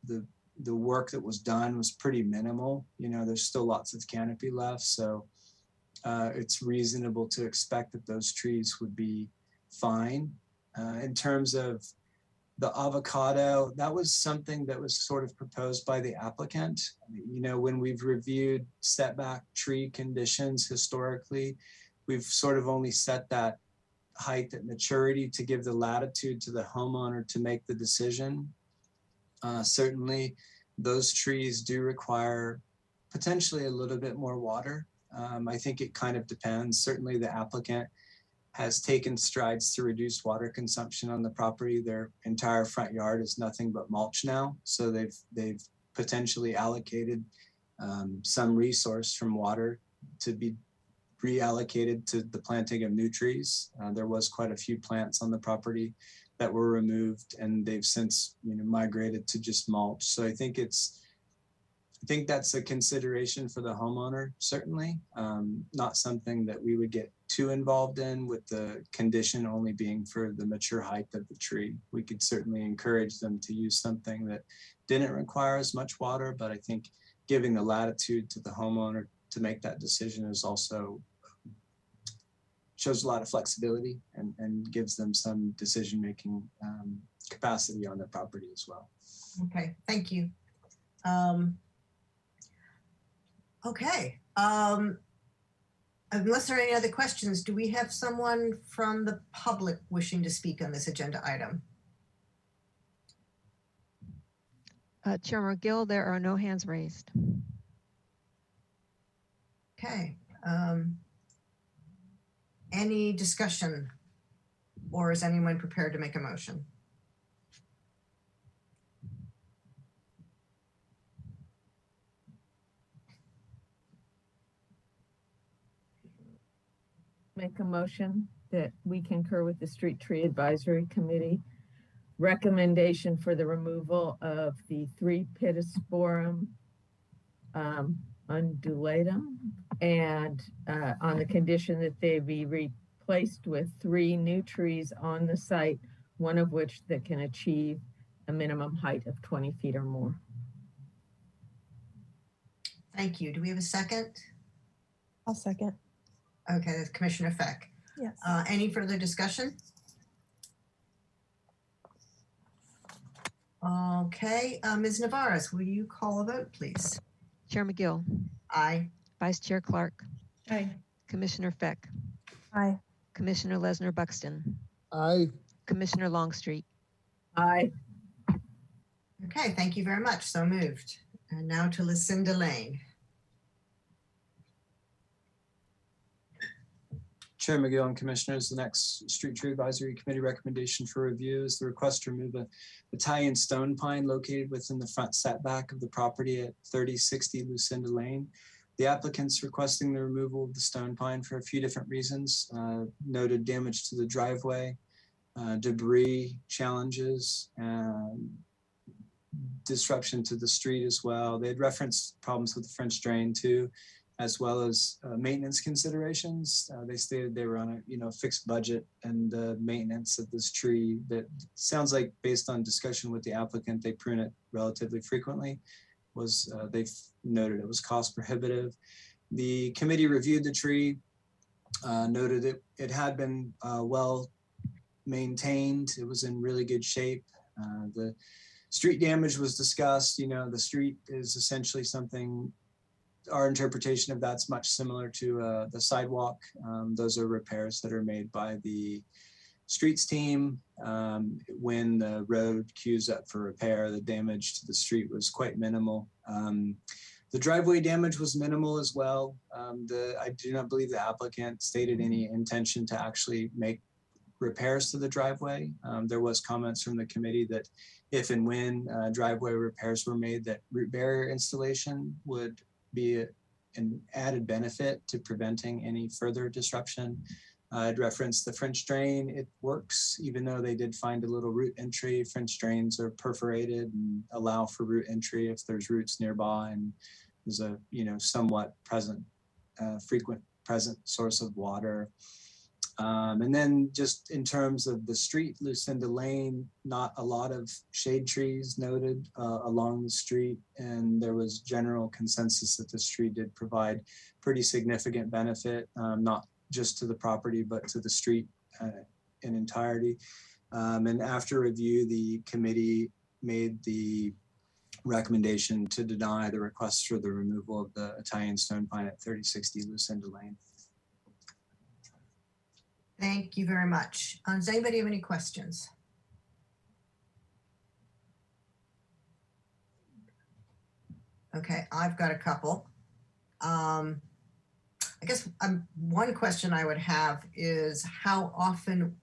Speaker 11: the work that was done was pretty minimal. You know, there's still lots of canopy left. So it's reasonable to expect that those trees would be fine. In terms of the avocado, that was something that was sort of proposed by the applicant. You know, when we've reviewed setback tree conditions historically, we've sort of only set that height at maturity to give the latitude to the homeowner to make the decision. Certainly, those trees do require potentially a little bit more water. I think it kind of depends. Certainly, the applicant has taken strides to reduce water consumption on the property. Their entire front yard is nothing but mulch now. So they've potentially allocated some resource from water to be reallocated to the planting of new trees. There was quite a few plants on the property that were removed, and they've since, you know, migrated to just mulch. So I think that's a consideration for the homeowner, certainly. Not something that we would get too involved in, with the condition only being for the mature height of the tree. We could certainly encourage them to use something that didn't require as much water, but I think giving the latitude to the homeowner to make that decision is also shows a lot of flexibility and gives them some decision-making capacity on their property as well.
Speaker 1: Okay, thank you. Okay, unless there are any other questions, do we have someone from the public wishing to speak on this agenda item?
Speaker 4: Chair McGill, there are no hands raised.
Speaker 1: Okay. Any discussion, or is anyone prepared to make a motion?
Speaker 10: Make a motion that we concur with the Street Tree Advisory Committee recommendation for the removal of the 3 Pittosporum undulatum, and on the condition that they be replaced with 3 new trees on the site one of which that can achieve a minimum height of 20 feet or more.
Speaker 1: Thank you. Do we have a second?
Speaker 8: I'll second.
Speaker 1: Okay, that's Commissioner Feck.
Speaker 8: Yes.
Speaker 1: Any further discussion? Okay, Ms. Navarez, will you call a vote, please?
Speaker 4: Chair McGill,
Speaker 1: Aye.
Speaker 4: Vice Chair Clark,
Speaker 7: Aye.
Speaker 4: Commissioner Feck,
Speaker 8: Aye.
Speaker 4: Commissioner Lesnar Buxton,
Speaker 9: Aye.
Speaker 4: Commissioner Longstreet.
Speaker 10: Aye.
Speaker 1: Okay, thank you very much. So moved. And now to Lucinda Lane.
Speaker 11: Chair McGill and Commissioners, the next Street Tree Advisory Committee recommendation for review is the request to remove a Italian stone pine located within the front setback of the property at 3060 Lucinda Lane. The applicant's requesting the removal of the stone pine for a few different reasons. Noted damage to the driveway, debris challenges, disruption to the street as well. They had referenced problems with the French drain too, as well as maintenance considerations. They stated they were on a fixed budget, and the maintenance of this tree, that sounds like based on discussion with the applicant, they prune it relatively frequently, was they've noted it was cost prohibitive. The committee reviewed the tree, noted it had been well maintained. It was in really good shape. The street damage was discussed. The street is essentially something, our interpretation of that's much similar to the sidewalk. Those are repairs that are made by the streets team. When the road queues up for repair, the damage to the street was quite minimal. The driveway damage was minimal as well. I do not believe the applicant stated any intention to actually make repairs to the driveway. There was comments from the committee that if and when driveway repairs were made, that root barrier installation would be an added benefit to preventing any further disruption. I'd referenced the French drain. It works, even though they did find a little root entry. French drains are perforated and allow for root entry if there's roots nearby, and there's a somewhat frequent present source of water. And then just in terms of the street, Lucinda Lane, not a lot of shade trees noted along the street, and there was general consensus that the street did provide pretty significant benefit, not just to the property, but to the street in entirety. And after review, the committee made the recommendation to deny the request for the removal of the Italian stone pine at 3060 Lucinda Lane.
Speaker 1: Thank you very much. Does anybody have any questions? Okay, I've got a couple. I guess one question I would have is how often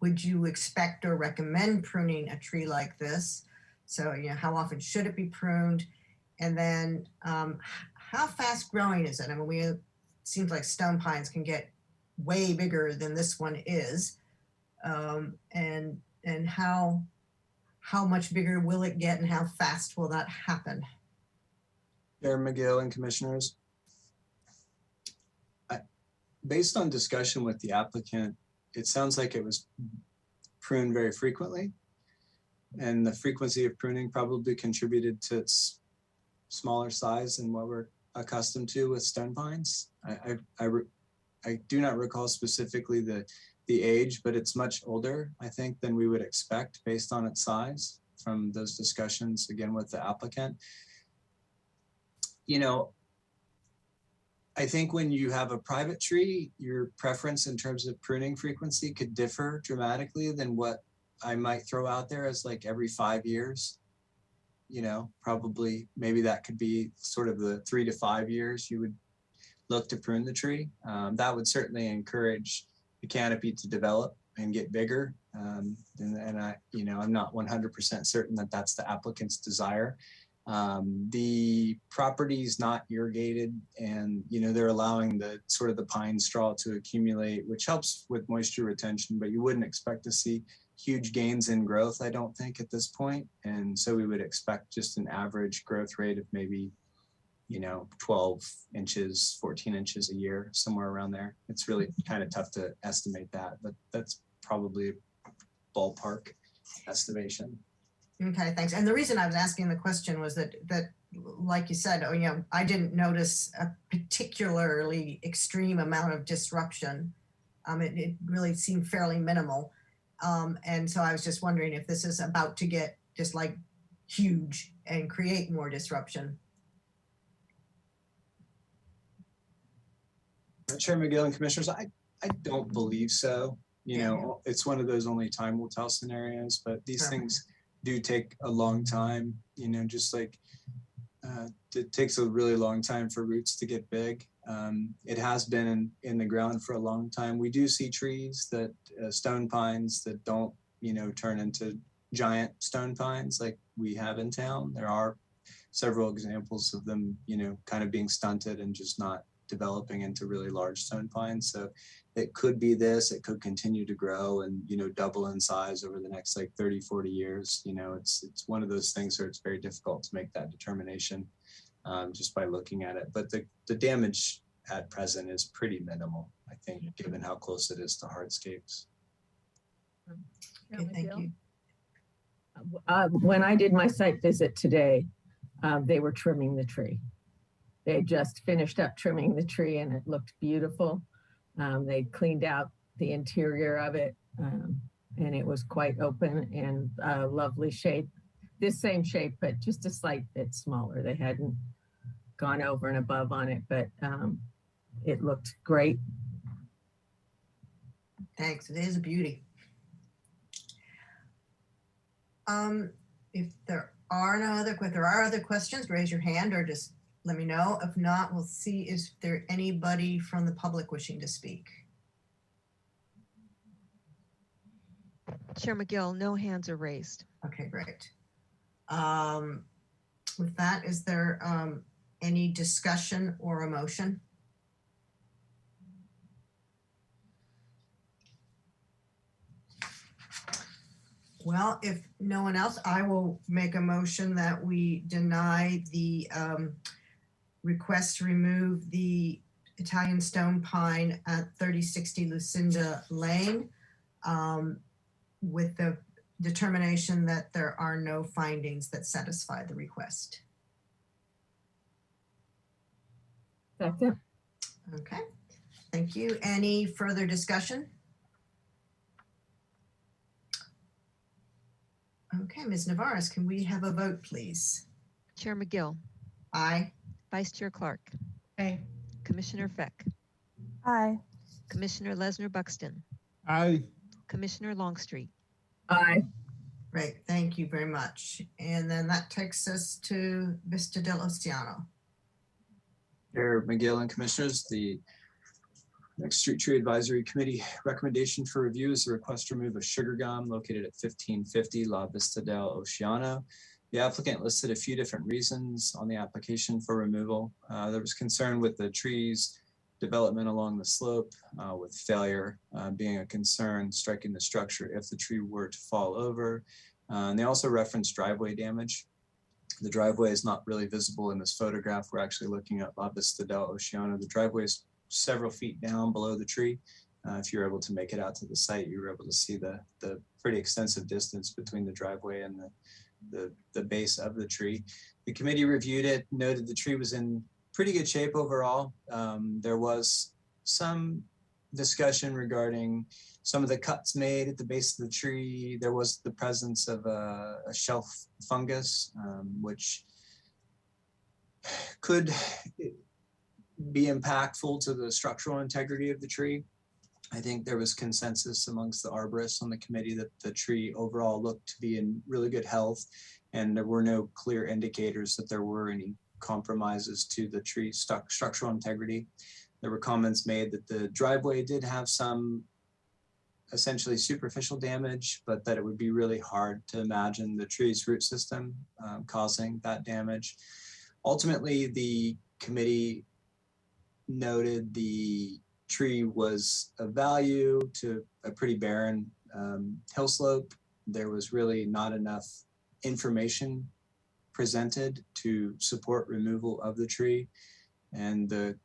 Speaker 1: would you expect or recommend pruning a tree like this? So, how often should it be pruned? And then how fast growing is it? I mean, it seems like stone pines can get way bigger than this one is. And how much bigger will it get and how fast will that happen?
Speaker 11: Chair McGill and Commissioners, based on discussion with the applicant, it sounds like it was pruned very frequently, and the frequency of pruning probably contributed to its smaller size than what we're accustomed to with stone pines. I do not recall specifically the age, but it's much older, I think, than we would expect based on its size from those discussions, again, with the applicant. I think when you have a private tree, your preference in terms of pruning frequency could differ dramatically than what I might throw out there as like every 5 years. Probably maybe that could be sort of the 3 to 5 years you would look to prune the tree. That would certainly encourage the canopy to develop and get bigger. And I'm not 100% certain that that's the applicant's desire. The property is not irrigated, and they're allowing the pine straw to accumulate, which helps with moisture retention, but you wouldn't expect to see huge gains in growth, I don't think, at this point. And so we would expect just an average growth rate of maybe 12 inches, 14 inches a year, somewhere around there. It's really kind of tough to estimate that, but that's probably ballpark estimation.
Speaker 1: Okay, thanks. And the reason I was asking the question was that like you said, I didn't notice a particularly extreme amount of disruption. It really seemed fairly minimal. And so I was just wondering if this is about to get just like huge and create more disruption.
Speaker 11: Chair McGill and commissioners, I don't believe so. You know, it's one of those only time will tell scenarios, but these things do take a long time, you know, just like it takes a really long time for roots to get big. It has been in the ground for a long time. We do see trees that stone pines that don't, you know, turn into giant stone pines like we have in town. There are several examples of them, you know, kind of being stunted and just not developing into really large stone pines. So it could be this, it could continue to grow and, you know, double in size over the next like 30, 40 years. You know, it's one of those things where it's very difficult to make that determination just by looking at it. But the damage at present is pretty minimal, I think, given how close it is to hardscapes.
Speaker 1: Okay, thank you.
Speaker 10: When I did my site visit today, they were trimming the tree. They had just finished up trimming the tree and it looked beautiful. They cleaned out the interior of it and it was quite open and a lovely shape. This same shape, but just a slight bit smaller. They hadn't gone over and above on it, but it looked great.
Speaker 1: Thanks, it is a beauty. If there are other questions, raise your hand or just let me know. If not, we'll see is there anybody from the public wishing to speak.
Speaker 4: Chair McGill, no hands are raised.
Speaker 1: Okay, great. With that, is there any discussion or a motion? Well, if no one else, I will make a motion that we deny the request to remove the Italian stone pine at 3060 Lucinda Lane with the determination that there are no findings that satisfy the request.
Speaker 10: Second.
Speaker 1: Okay, thank you. Any further discussion? Okay, Ms. Navarez, can we have a vote, please?
Speaker 4: Chair McGill.
Speaker 1: Aye.
Speaker 4: Vice Chair Clark.
Speaker 7: Aye.
Speaker 4: Commissioner Feck.
Speaker 8: Aye.
Speaker 4: Commissioner Lesnar Buxton.
Speaker 9: Aye.
Speaker 4: Commissioner Longstreet.
Speaker 10: Aye.
Speaker 1: Great, thank you very much. And then that takes us to Vista del Oceano.
Speaker 11: Chair McGill and commissioners, the next Street Tree Advisory Committee recommendation for review is the request to remove a sugar gum located at 1550 La Vista del Oceano. The applicant listed a few different reasons on the application for removal. There was concern with the trees development along the slope, with failure being a concern striking the structure if the tree were to fall over. And they also referenced driveway damage. The driveway is not really visible in this photograph. We're actually looking at La Vista del Oceano. The driveway is several feet down below the tree. If you're able to make it out to the site, you were able to see the pretty extensive distance between the driveway and the base of the tree. The committee reviewed it, noted the tree was in pretty good shape overall. There was some discussion regarding some of the cuts made at the base of the tree. There was the presence of a shelf fungus, which could be impactful to the structural integrity of the tree. I think there was consensus amongst the arborists on the committee that the tree overall looked to be in really good health, and there were no clear indicators that there were any compromises to the tree structural integrity. There were comments made that the driveway did have some essentially superficial damage, but that it would be really hard to imagine the tree's root system causing that damage. Ultimately, the committee noted the tree was of value to a pretty barren hill slope. There was really not enough information presented to support removal of the tree, and the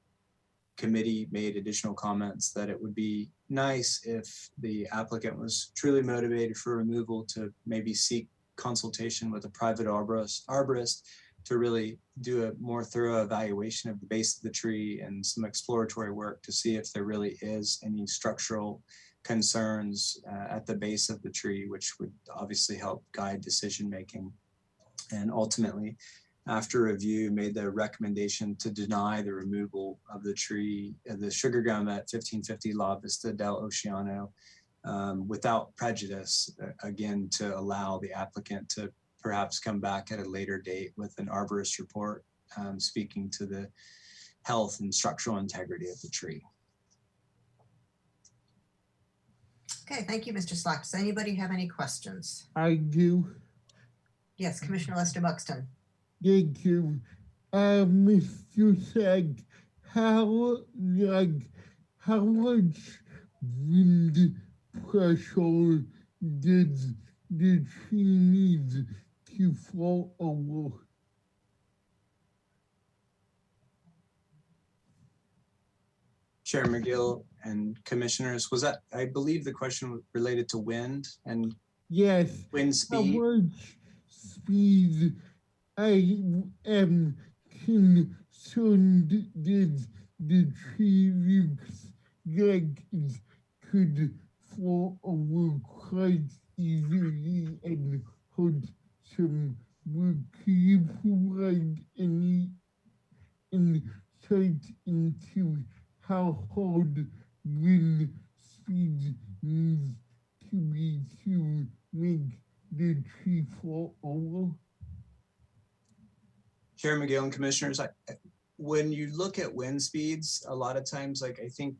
Speaker 11: committee made additional comments that it would be nice if the applicant was truly motivated for removal to maybe seek consultation with a private arborist to really do a more thorough evaluation of the base of the tree and some exploratory work to see if there really is any structural concerns at the base of the tree, which would obviously help guide decision making. And ultimately, after review, made the recommendation to deny the removal of the tree, the sugar gum at 1550 La Vista del Oceano, without prejudice, again, to allow the applicant to perhaps come back at a later date with an arborist report speaking to the health and structural integrity of the tree.
Speaker 1: Okay, thank you, Mr. Slack. Does anybody have any questions?
Speaker 9: I do.
Speaker 1: Yes, Commissioner Lester Buxton.
Speaker 9: Thank you. Mr. Sack, how much wind pressure did the tree need to fall over?
Speaker 11: Chair McGill and commissioners, was that, I believe the question was related to wind and
Speaker 9: yes,
Speaker 11: wind speed?
Speaker 9: How much speed I am concerned that the tree looks like it could fall over quite easily and hurt some wood. Can you provide any insight into how hard wind speed needs to be to make the tree fall over?
Speaker 11: Chair McGill and commissioners, when you look at wind speeds, a lot of times, like I think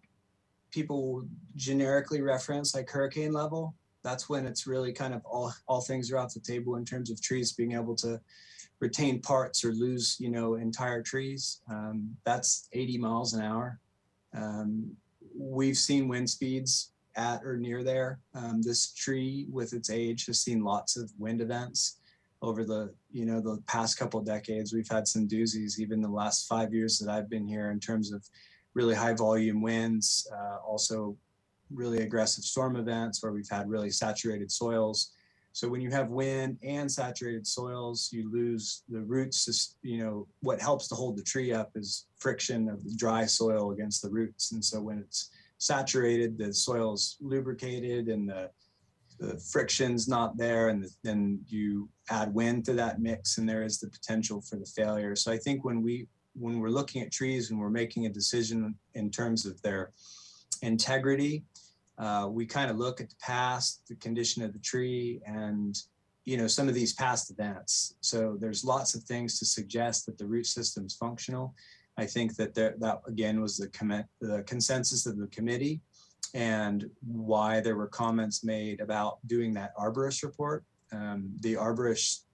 Speaker 11: people generically reference like hurricane level. That's when it's really kind of all things are off the table in terms of trees being able to retain parts or lose, entire trees. That's 80 miles an hour. We've seen wind speeds at or near there. This tree with its age has seen lots of wind events over the past couple of decades. We've had some doozies even the last 5 years that I've been here in terms of really high volume winds, also really aggressive storm events where we've had really saturated soils. So when you have wind and saturated soils, you lose the roots. What helps to hold the tree up is friction of the dry soil against the roots. And so when it's saturated, the soil's lubricated and the friction's not there, and then you add wind to that mix and there is the potential for the failure. So I think when we're looking at trees and we're making a decision in terms of their integrity, we kind of look at the past, the condition of the tree, and some of these past events. So there's lots of things to suggest that the root system's functional. I think that that again was the consensus of the committee, and why there were comments made about doing that arborist report. The arborist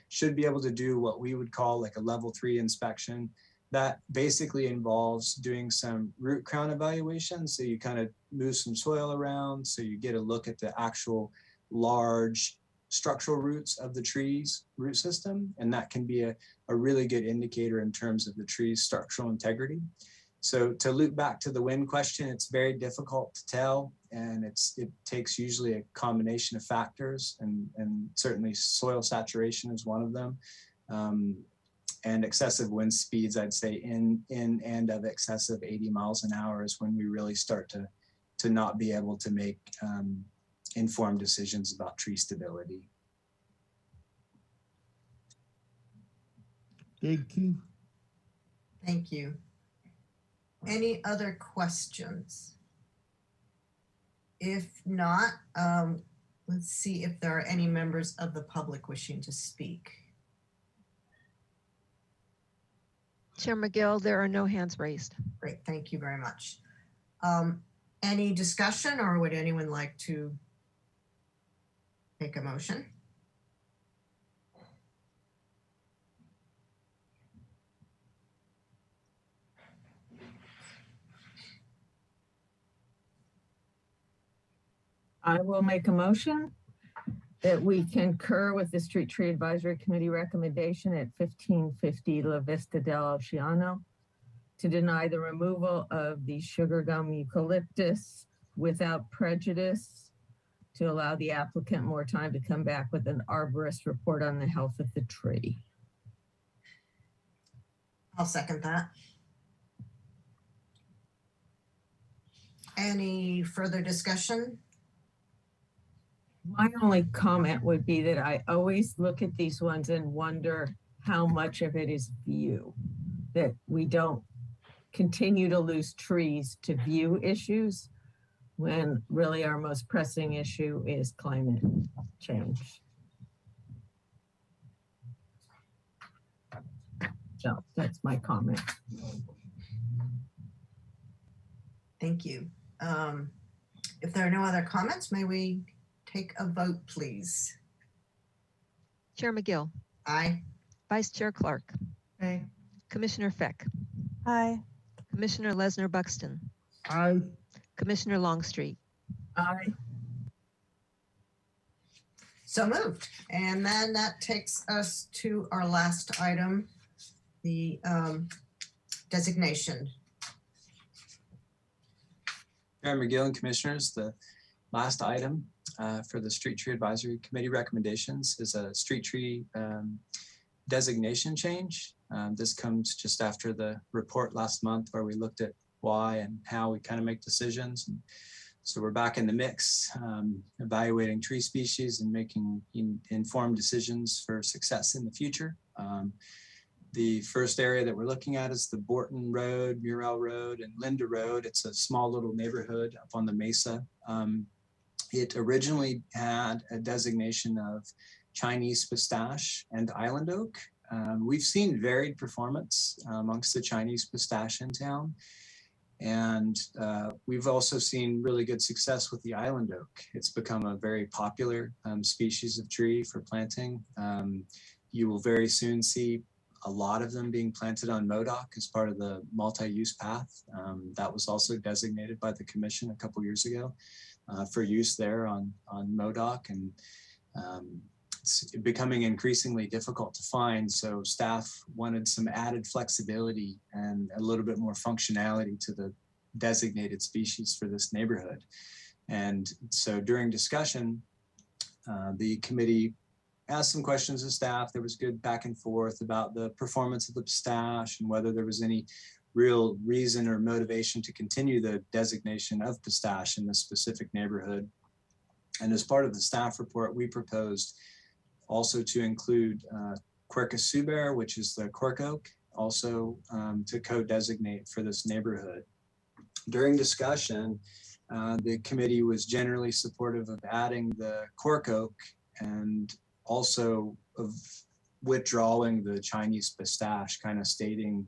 Speaker 11: should be able to do what we would call like a level 3 inspection. That basically involves doing some root crown evaluation. So you kind of move some soil around, so you get a look at the actual large structural roots of the tree's root system. And that can be a really good indicator in terms of the tree's structural integrity. So to loop back to the wind question, it's very difficult to tell. And it takes usually a combination of factors, and certainly soil saturation is one of them. And excessive wind speeds, I'd say in and of excess of 80 miles an hour is when we really start to not be able to make informed decisions about tree stability.
Speaker 9: Thank you.
Speaker 1: Thank you. Any other questions? If not, let's see if there are any members of the public wishing to speak.
Speaker 4: Chair McGill, there are no hands raised.
Speaker 1: Great, thank you very much. Any discussion, or would anyone like to make a motion?
Speaker 10: I will make a motion that we concur with the Street Tree Advisory Committee recommendation at 1550 La Vista del Oceano to deny the removal of the sugar gum eucalyptus without prejudice, to allow the applicant more time to come back with an arborist report on the health of the tree.
Speaker 1: I'll second that. Any further discussion?
Speaker 10: My only comment would be that I always look at these ones and wonder how much of it is view, that we don't continue to lose trees to view issues when really our most pressing issue is climate change. So that's my comment.
Speaker 1: Thank you. If there are no other comments, may we take a vote, please?
Speaker 4: Chair McGill,
Speaker 1: Aye.
Speaker 4: Vice Chair Clark,
Speaker 7: Aye.
Speaker 4: Commissioner Feck,
Speaker 8: Aye.
Speaker 4: Commissioner Lesnar Buxton,
Speaker 9: Aye.
Speaker 4: Commissioner Longstreet.
Speaker 10: Aye.
Speaker 1: So moved. And then that takes us to our last item, the designation.
Speaker 11: Chair McGill and Commissioners, the last item for the Street Tree Advisory Committee recommendations is a street tree designation change. This comes just after the report last month where we looked at why and how we kind of make decisions. And so we're back in the mix, evaluating tree species and making informed decisions for success in the future. The first area that we're looking at is the Borton Road, Murrell Road, and Linda Road. It's a small little neighborhood up on the mesa. It originally had a designation of Chinese pistache and island oak. We've seen varied performance amongst the Chinese pistache in town. And we've also seen really good success with the island oak. It's become a very popular species of tree for planting. You will very soon see a lot of them being planted on MODOC as part of the multi-use path. That was also designated by the commission a couple years ago for use there on MODOC. And it's becoming increasingly difficult to find. So staff wanted some added flexibility and a little bit more functionality to the designated species for this neighborhood. And so during discussion, the committee asked some questions of staff. There was good back and forth about the performance of the pistache and whether there was any real reason or motivation to continue the designation of pistache in this specific neighborhood. And as part of the staff report, we proposed also to include Quercus suber, which is the cork oak, also to co-designate for this neighborhood. During discussion, the committee was generally supportive of adding the cork oak and also of withdrawing the Chinese pistache, kind of stating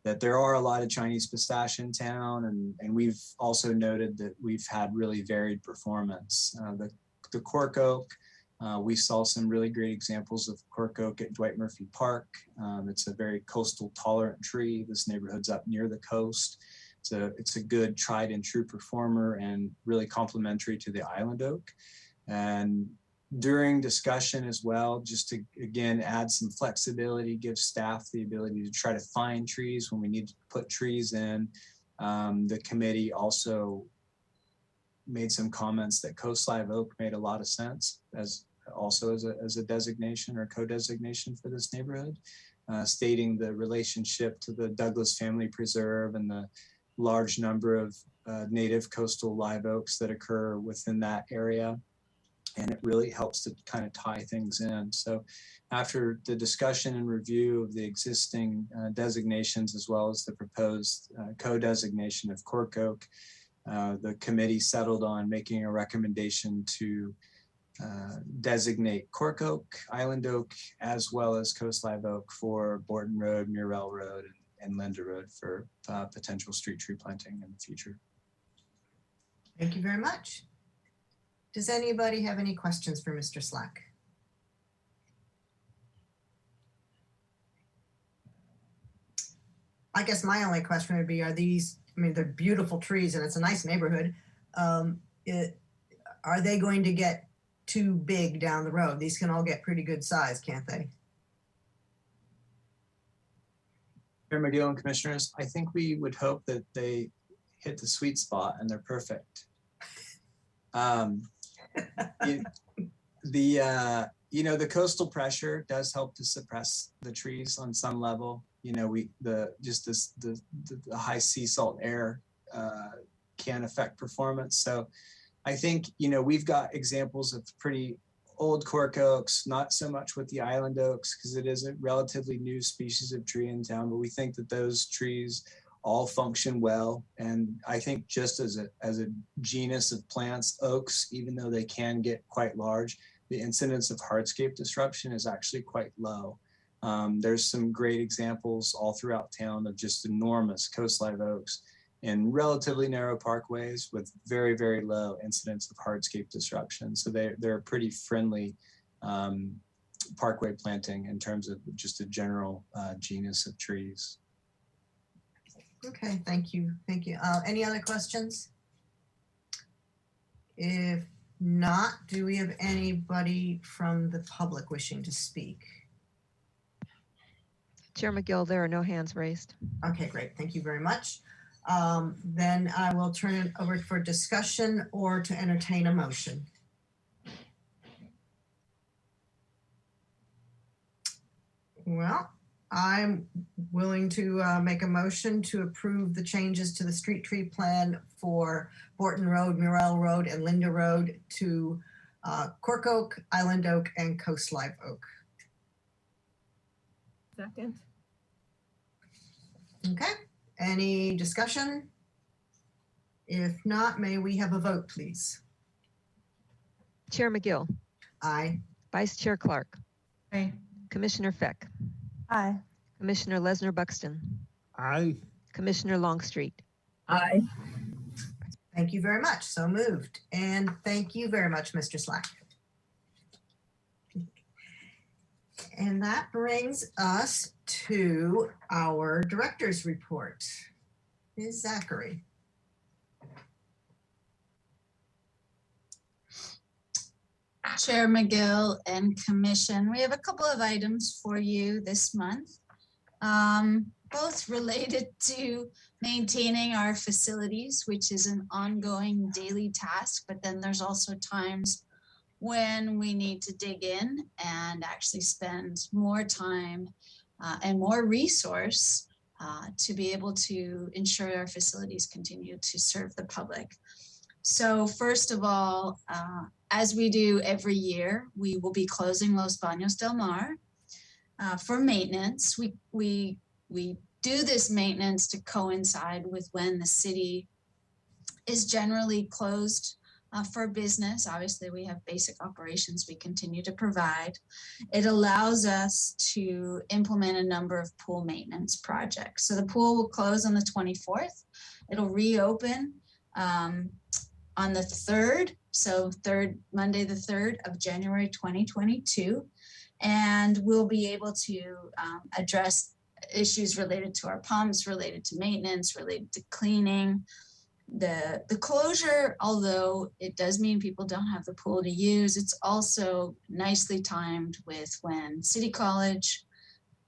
Speaker 11: that there are a lot of Chinese pistache in town, and we've also noted that we've had really varied performance. The cork oak, we saw some really great examples of cork oak at Dwight Murphy Park. It's a very coastal tolerant tree. This neighborhood's up near the coast. It's a good tried and true performer and really complementary to the island oak. And during discussion as well, just to again add some flexibility, give staff the ability to try to find trees when we need to put trees in. The committee also made some comments that coast live oak made a lot of sense as a designation or co-designation for this neighborhood, stating the relationship to the Douglas Family Preserve and the large number of native coastal live oaks that occur within that area. And it really helps to kind of tie things in. So after the discussion and review of the existing designations, as well as the proposed co-designation of cork oak, the committee settled on making a recommendation to designate cork oak, island oak, as well as coast live oak for Borton Road, Murrell Road, and Linda Road for potential street tree planting in the future.
Speaker 1: Thank you very much. Does anybody have any questions for Mr. Slack? I guess my only question would be, are these, I mean, they're beautiful trees and it's a nice neighborhood. Are they going to get too big down the road? These can all get pretty good size, can't they?
Speaker 11: Chair McGill and commissioners, I think we would hope that they hit the sweet spot and they're perfect. The coastal pressure does help to suppress the trees on some level. The high sea salt air can affect performance. So I think, we've got examples of pretty old cork oaks, not so much with the island oaks because it is a relatively new species of tree in town, but we think that those trees all function well. And I think just as a genus of plants, oaks, even though they can get quite large, the incidence of hardscape disruption is actually quite low. There's some great examples all throughout town of just enormous coastline oaks in relatively narrow parkways with very, very low incidence of hardscape disruption. So they're a pretty friendly parkway planting in terms of just a general genus of trees.
Speaker 1: Okay, thank you. Thank you. Any other questions? If not, do we have anybody from the public wishing to speak?
Speaker 4: Chair McGill, there are no hands raised.
Speaker 1: Okay, great. Thank you very much. Then I will turn it over for discussion or to entertain a motion. Well, I'm willing to make a motion to approve the changes to the street tree plan for Borton Road, Murrell Road, and Linda Road to cork oak, island oak, and coast live oak.
Speaker 10: Second.
Speaker 1: Okay, any discussion? If not, may we have a vote, please?
Speaker 4: Chair McGill.
Speaker 1: Aye.
Speaker 4: Vice Chair Clark.
Speaker 7: Aye.
Speaker 4: Commissioner Feck.
Speaker 8: Aye.
Speaker 4: Commissioner Lesnar Buxton.
Speaker 9: Aye.
Speaker 4: Commissioner Longstreet.
Speaker 10: Aye.
Speaker 1: Thank you very much. So moved. And thank you very much, Mr. Slack. And that brings us to our director's report. Ms. Zachary.
Speaker 3: Chair McGill and Commission, we have a couple of items for you this month, both related to maintaining our facilities, which is an ongoing daily task, but then there's also times when we need to dig in and actually spend more time and more resource to be able to ensure our facilities continue to serve the public. So first of all, as we do every year, we will be closing Los Baños del Mar for maintenance. We do this maintenance to coincide with when the city is generally closed for business. Obviously, we have basic operations we continue to provide. It allows us to implement a number of pool maintenance projects. So the pool will close on the 24th. It'll reopen on the 3rd, so Monday the 3rd of January 2022. And we'll be able to address issues related to our pumps, related to maintenance, related to cleaning. The closure, although it does mean people don't have the pool to use, it's also nicely timed with when City College,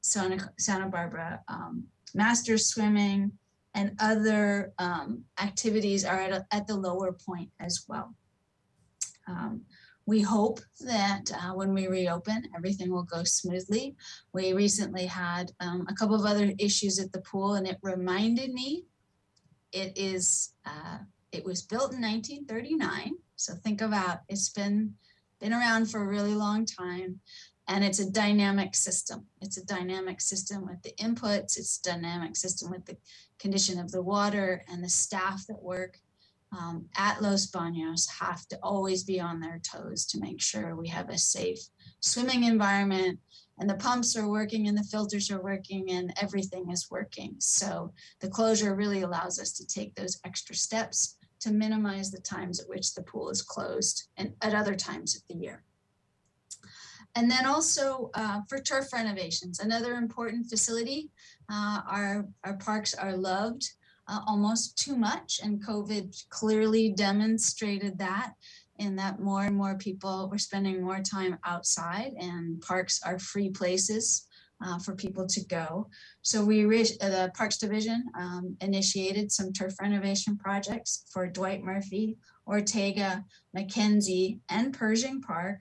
Speaker 3: Santa Barbara Masters Swimming, and other activities are at the lower point as well. We hope that when we reopen, everything will go smoothly. We recently had a couple of other issues at the pool, and it reminded me it was built in 1939. So think about, it's been around for a really long time, and it's a dynamic system. It's a dynamic system with the inputs. It's a dynamic system with the condition of the water, and the staff that work at Los Baños have to always be on their toes to make sure we have a safe swimming environment, and the pumps are working and the filters are working and everything is working. So the closure really allows us to take those extra steps to minimize the times at which the pool is closed and at other times of the year. And then also for turf renovations, another important facility. Our parks are loved almost too much, and COVID clearly demonstrated that, in that more and more people were spending more time outside, and parks are free places for people to go. So the Parks Division initiated some turf renovation projects for Dwight Murphy, Ortega, Mackenzie, and Pershing Park.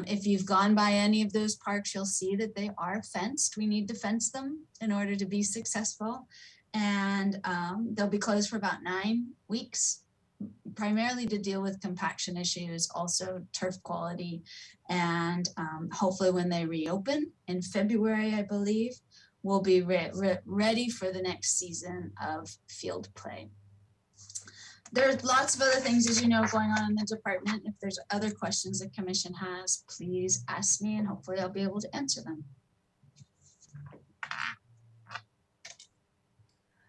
Speaker 3: If you've gone by any of those parks, you'll see that they are fenced. We need to fence them in order to be successful. And they'll be closed for about 9 weeks, primarily to deal with compaction issues, also turf quality. And hopefully when they reopen in February, I believe, we'll be ready for the next season of field play. There's lots of other things, as you know, going on in the department. If there's other questions the commission has, please ask me and hopefully I'll be able to answer them.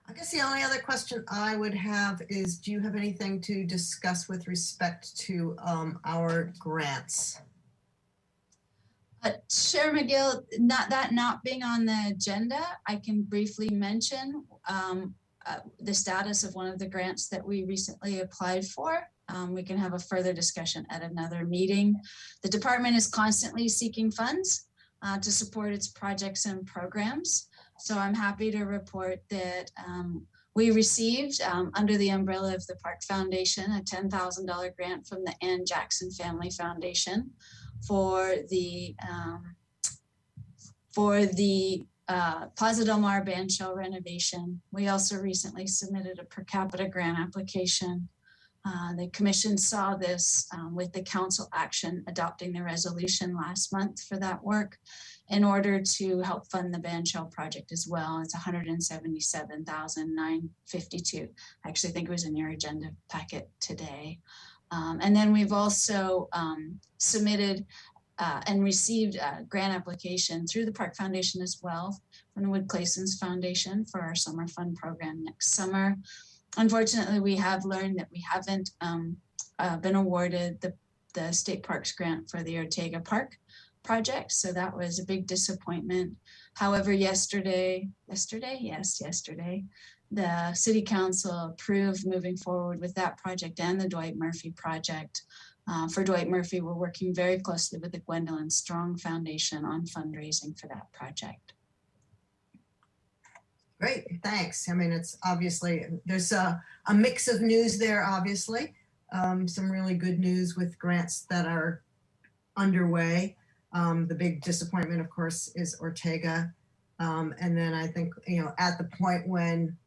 Speaker 1: I guess the only other question I would have is, do you have anything to discuss with respect to our grants?
Speaker 3: Chair McGill, not being on the agenda, I can briefly mention the status of one of the grants that we recently applied for. We can have a further discussion at another meeting. The department is constantly seeking funds to support its projects and programs. So I'm happy to report that we received, under the umbrella of the Park Foundation, a $10,000 grant from the Ann Jackson Family Foundation for the Plaza Del Mar bandshell renovation. We also recently submitted a per capita grant application. The commission saw this with the council action adopting the resolution last month for that work in order to help fund the bandshell project as well. It's $177,952. I actually think it was in your agenda packet today. And then we've also submitted and received a grant application through the Park Foundation as well from the Wood Claessens Foundation for our summer fun program next summer. Unfortunately, we have learned that we haven't been awarded the State Parks grant for the Ortega Park project. So that was a big disappointment. However, yesterday, the City Council approved moving forward with that project and the Dwight Murphy project. For Dwight Murphy, we're working very closely with the Gwendolyn Strong Foundation on fundraising for that project.
Speaker 1: Great, thanks. I mean, it's obviously, there's a mix of news there, obviously. Some really good news with grants that are underway. The big disappointment, of course, is Ortega. And then I think, at the point when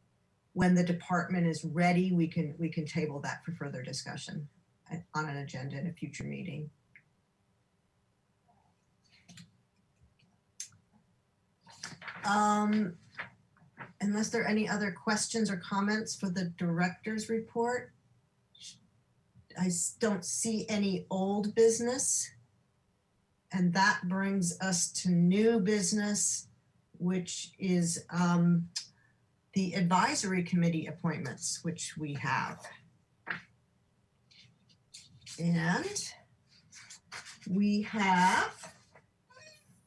Speaker 1: the department is ready, we can table that for further discussion on an agenda in a future meeting. Unless there are any other questions or comments for the director's report, I don't see any old business. And that brings us to new business, which is the advisory committee appointments, which we have. And we have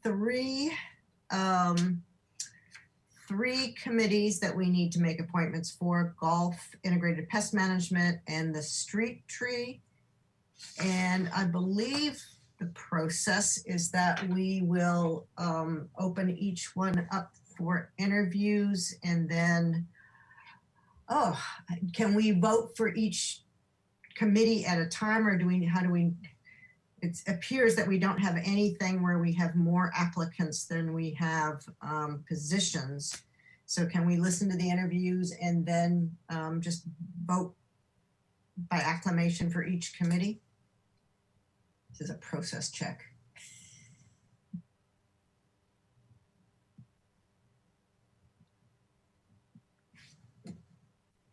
Speaker 1: three committees that we need to make appointments for: golf, integrated pest management, and the street tree. And I believe the process is that we will open each one up for interviews, and then, can we vote for each committee at a time, or it appears that we don't have anything where we have more applicants than we have positions. So can we listen to the interviews and then just vote by acclamation for each committee? This is a process check.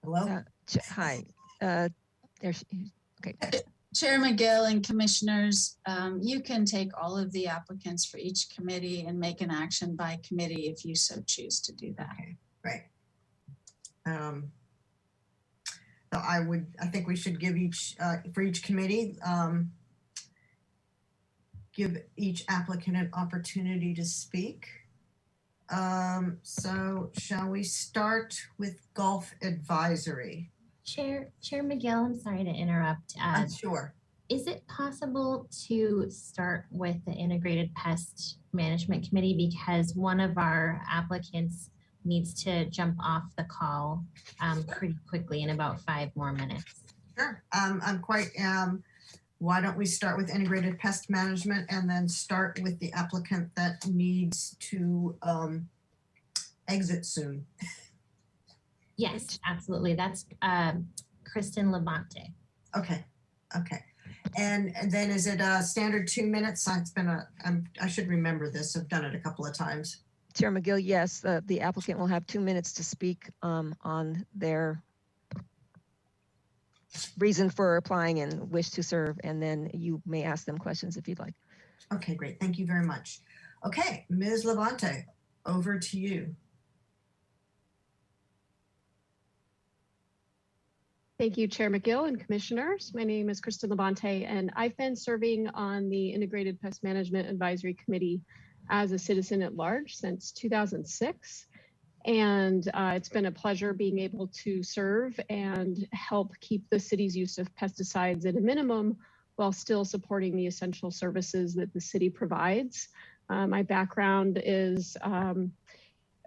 Speaker 1: Hello?
Speaker 4: Hi. Okay.
Speaker 3: Chair McGill and commissioners, you can take all of the applicants for each committee and make an action by committee if you so choose to do that.
Speaker 1: Okay, right. So I think we should give for each committee, give each applicant an opportunity to speak. So shall we start with golf advisory?
Speaker 15: Chair McGill, I'm sorry to interrupt.
Speaker 1: Sure.
Speaker 15: Is it possible to start with the Integrated Pest Management Committee because one of our applicants needs to jump off the call pretty quickly in about 5 more minutes?
Speaker 1: Sure. Why don't we start with Integrated Pest Management and then start with the applicant that needs to exit soon?
Speaker 15: Yes, absolutely. That's Kristen Labonte.
Speaker 1: Okay. And then is it a standard 2 minutes? It's been I should remember this. I've done it a couple of times.
Speaker 4: Chair McGill, yes, the applicant will have 2 minutes to speak on their reason for applying and wish to serve, and then you may ask them questions if you'd like.
Speaker 1: Okay, great. Thank you very much. Okay, Ms. Labonte, over to you.
Speaker 16: Thank you, Chair McGill and commissioners. My name is Kristen Labonte, and I've been serving on the Integrated Pest Management Advisory Committee as a citizen at large since 2006. And it's been a pleasure being able to serve and help keep the city's use of pesticides at a minimum while still supporting the essential services that the city provides. My background is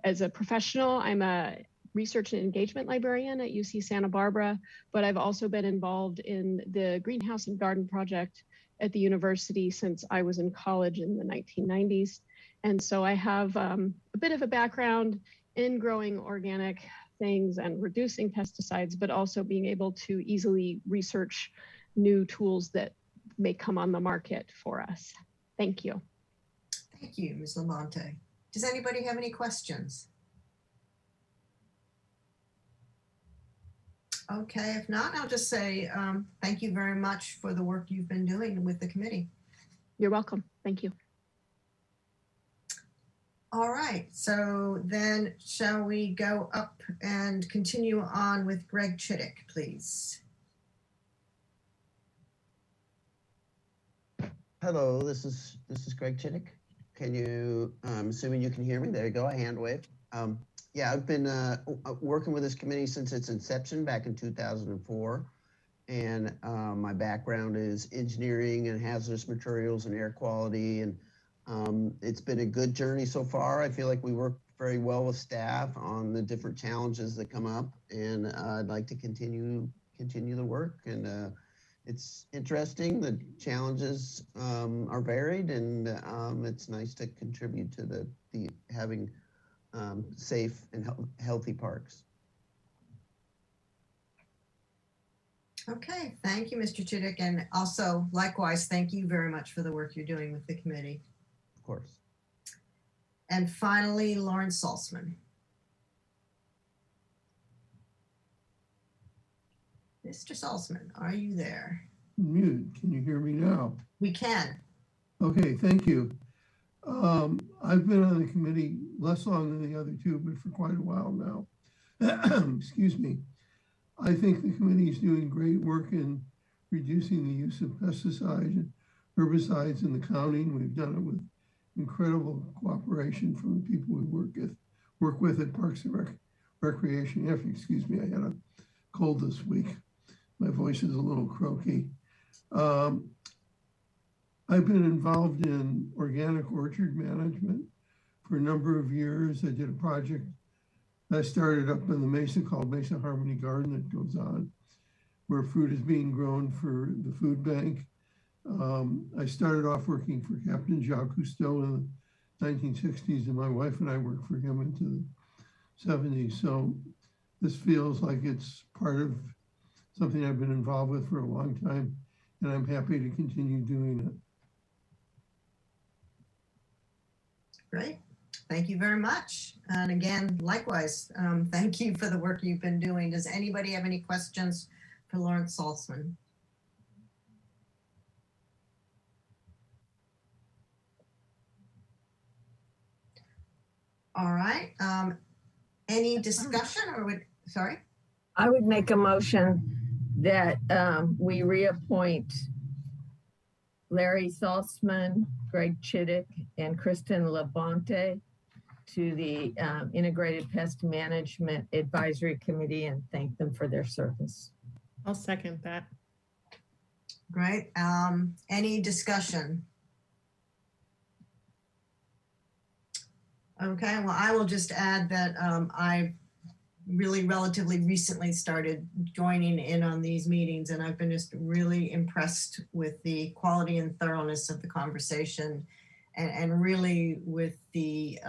Speaker 16: as a professional, I'm a research and engagement librarian at UC Santa Barbara, but I've also been involved in the Greenhouse and Garden Project at the university since I was in college in the 1990s. And so I have a bit of a background in growing organic things and reducing pesticides, but also being able to easily research new tools that may come on the market for us. Thank you.
Speaker 1: Thank you, Ms. Labonte. Does anybody have any questions? Okay, if not, I'll just say thank you very much for the work you've been doing with the committee.
Speaker 16: You're welcome. Thank you.
Speaker 1: All right, so then shall we go up and continue on with Greg Chittick, please?
Speaker 17: Hello, this is Greg Chittick. Can you, I'm assuming you can hear me. There you go, a hand wave. Yeah, I've been working with this committee since its inception back in 2004. And my background is engineering and hazardous materials and air quality. And it's been a good journey so far. I feel like we work very well with staff on the different challenges that come up. And I'd like to continue the work. And it's interesting. The challenges are varied, and it's nice to contribute to the having safe and healthy parks.
Speaker 1: Okay, thank you, Mr. Chittick. And also, likewise, thank you very much for the work you're doing with the committee.
Speaker 17: Of course.
Speaker 1: And finally, Lawrence Saltzman. Mr. Saltzman, are you there?
Speaker 9: Mute. Can you hear me now?
Speaker 1: We can.
Speaker 9: Okay, thank you. I've been on the committee less long than the other two, but for quite a while now. Excuse me. I think the committee is doing great work in reducing the use of pesticides and herbicides in the county. We've done it with incredible cooperation from the people we work with at Parks and Recreation. Excuse me, I had a cold this week. My voice is a little croaky. I've been involved in organic orchard management for a number of years. I did a project that started up in the Mesa called Mesa Harmony Garden that goes on, where fruit is being grown for the food bank. I started off working for Captain Jacques Cousteau in the 1960s, and my wife and I worked for him into the 70s. So this feels like it's part of something I've been involved with for a long time, and I'm happy to continue doing it.
Speaker 1: Great. Thank you very much. And again, likewise, thank you for the work you've been doing. Does anybody have any questions for Lawrence Saltzman? All right. Any discussion sorry?
Speaker 10: I would make a motion that we reappoint Larry Saltzman, Greg Chittick, and Kristen Labonte to the Integrated Pest Management Advisory Committee and thank them for their service.
Speaker 7: I'll second that.
Speaker 1: Great. Any discussion? Okay, well, I will just add that I really relatively recently started joining in on these meetings, and I've been just really impressed with the quality and thoroughness of the conversation, and really with the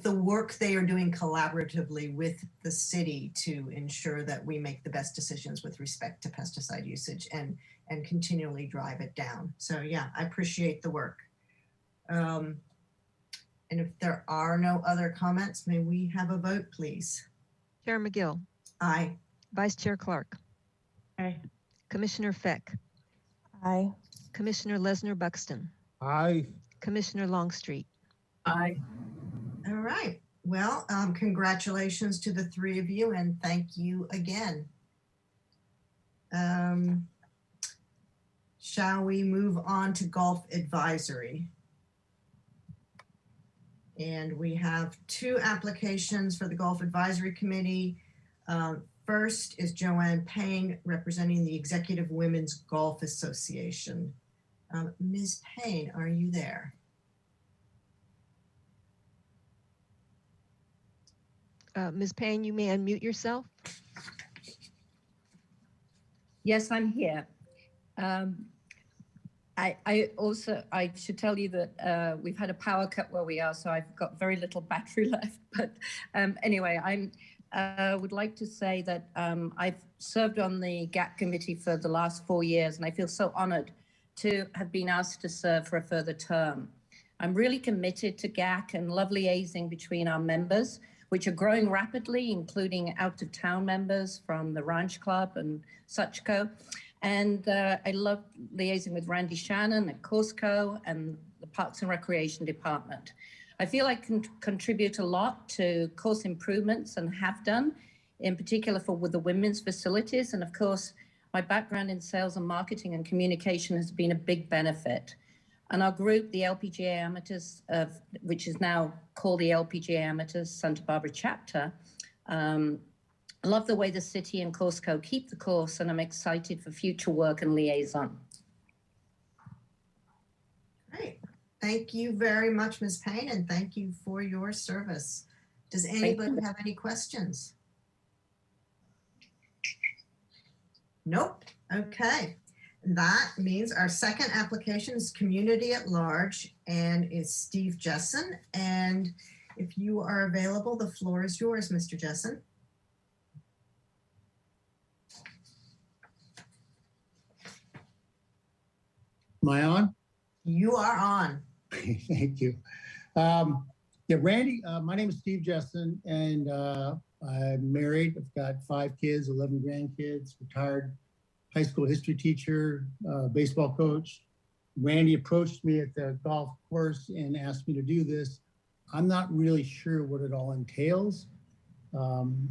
Speaker 1: work they are doing collaboratively with the city to ensure that we make the best decisions with respect to pesticide usage and continually drive it down. So yeah, I appreciate the work. And if there are no other comments, may we have a vote, please?
Speaker 4: Chair McGill.
Speaker 1: Aye.
Speaker 4: Vice Chair Clark.
Speaker 8: Aye.
Speaker 4: Commissioner Feck.
Speaker 8: Aye.
Speaker 4: Commissioner Lesnar Buxton.
Speaker 18: Aye.
Speaker 4: Commissioner Longstreet.
Speaker 10: Aye.
Speaker 1: All right. Well, congratulations to the three of you, and thank you again. Shall we move on to golf advisory? And we have two applications for the Golf Advisory Committee. First is Joanne Payne, representing the Executive Women's Golf Association. Ms. Payne, are you there?
Speaker 4: Ms. Payne, you may unmute yourself.
Speaker 19: Yes, I'm here. I should tell you that we've had a power cut where we are, so I've got very little battery left. But anyway, I would like to say that I've served on the GAC committee for the last 4 years, and I feel so honored to have been asked to serve for a further term. I'm really committed to GAC and love liaising between our members, which are growing rapidly, including out-of-town members from the Ranch Club and Suchco. And I love liaising with Randy Shannon at Courseco and the Parks and Recreation Department. I feel I can contribute a lot to course improvements and have done, in particular with the women's facilities. And of course, my background in sales and marketing and communication has been a big benefit. And our group, the LPGA Amateurs, which is now called the LPGA Amateurs Santa Barbara chapter, I love the way the city and Courseco keep the course, and I'm excited for future work and liaison.
Speaker 1: Great. Thank you very much, Ms. Payne, and thank you for your service. Does anybody have any questions? Nope. Okay. That means our second application is Community at Large and is Steve Jessen. And if you are available, the floor is yours, Mr. Jessen.
Speaker 18: Am I on?
Speaker 1: You are on.
Speaker 18: Thank you. Yeah, Randy, my name is Steve Jessen, and I'm married. I've got 5 kids, 11 grandkids, retired high school history teacher, baseball coach. Randy approached me at the golf course and asked me to do this. I'm not really sure what it all entails.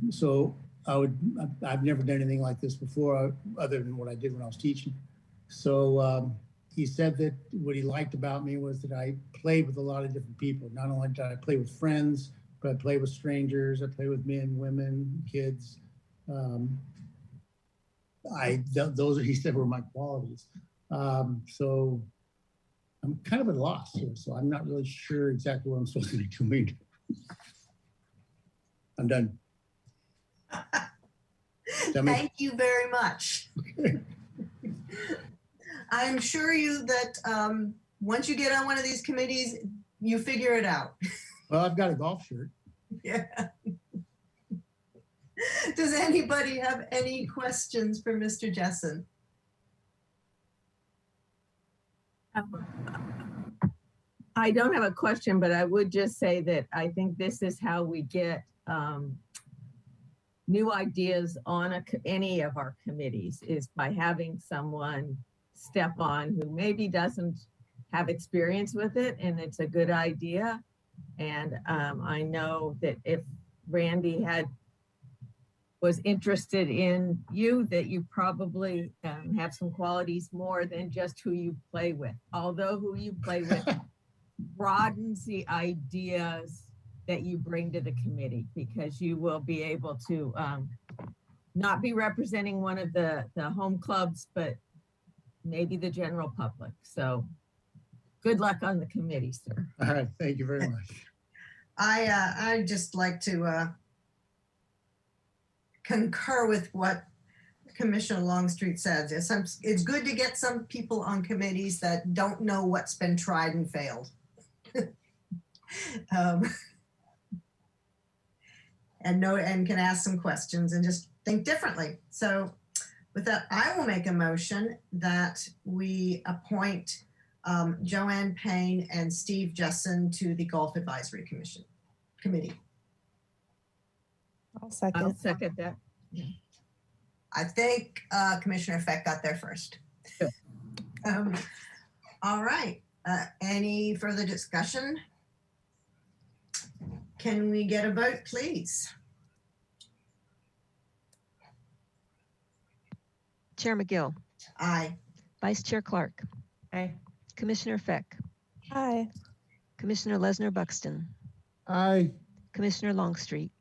Speaker 18: So I've never done anything like this before, other than what I did when I was teaching. So he said that what he liked about me was that I played with a lot of different people. Not only did I play with friends, but I play with strangers. I play with men, women, kids. Those, he said, were my qualities. So I'm kind of at a loss here. So I'm not really sure exactly what I'm supposed to be doing. I'm done.
Speaker 1: Thank you very much.
Speaker 18: Okay.
Speaker 1: I'm sure that once you get on one of these committees, you figure it out.
Speaker 18: Well, I've got a golf shirt.
Speaker 1: Yeah. Does anybody have any questions for Mr. Jessen?
Speaker 10: I don't have a question, but I would just say that I think this is how we get new ideas on any of our committees, is by having someone step on who maybe doesn't have experience with it, and it's a good idea. And I know that if Randy was interested in you, that you probably have some qualities more than just who you play with. Although who you play with broadens the ideas that you bring to the committee, because you will be able to not be representing one of the home clubs, but maybe the general public. So good luck on the committee, sir.
Speaker 18: All right, thank you very much.
Speaker 1: I just like to concur with what Commissioner Longstreet says. It's good to get some people on committees that don't know what's been tried and failed. And can ask some questions and just think differently. So with that, I will make a motion that we appoint Joanne Payne and Steve Jessen to the Golf Advisory Committee.
Speaker 8: I'll second.
Speaker 10: I'll second that. Yeah.
Speaker 1: I think Commissioner Feck got there first.
Speaker 10: Sure.
Speaker 1: All right. Any further discussion? Can we get a vote, please?
Speaker 4: Chair McGill.
Speaker 1: Aye.
Speaker 4: Vice Chair Clark.
Speaker 7: Aye.
Speaker 4: Commissioner Feck.
Speaker 8: Aye.
Speaker 4: Commissioner Lesnar Buxton.
Speaker 9: Aye.
Speaker 4: Commissioner Longstreet.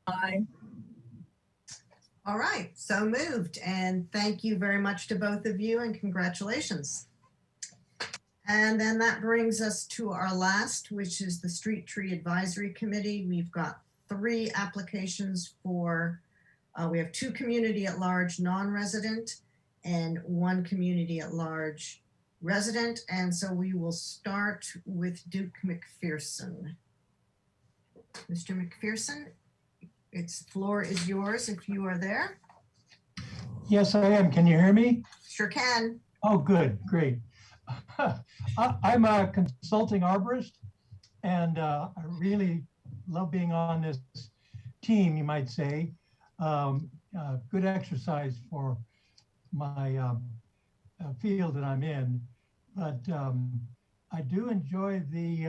Speaker 10: Aye.
Speaker 1: All right, so moved. And thank you very much to both of you and congratulations. And then that brings us to our last, which is the Street Tree Advisory Committee. We've got 3 applications for, we have 2 community at large non-resident and 1 community at large resident. And so we will start with Duke McPherson. Mr. McPherson, its floor is yours if you are there.
Speaker 20: Yes, I am. Can you hear me?
Speaker 1: Sure can.
Speaker 20: Oh, good, great. I'm a consulting arborist, and I really love being on this team, you might say. Good exercise for my field that I'm in, but I do enjoy the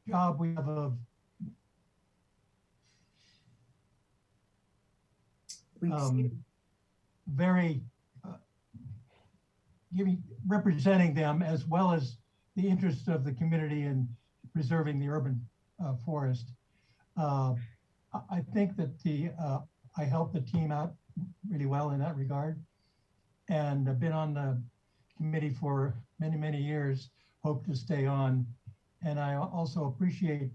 Speaker 20: job we have of very representing them, as well as the interest of the community in preserving the urban forest. I think that I helped the team out really well in that regard, and I've been on the committee for many, many years, hope to stay on. And I also appreciate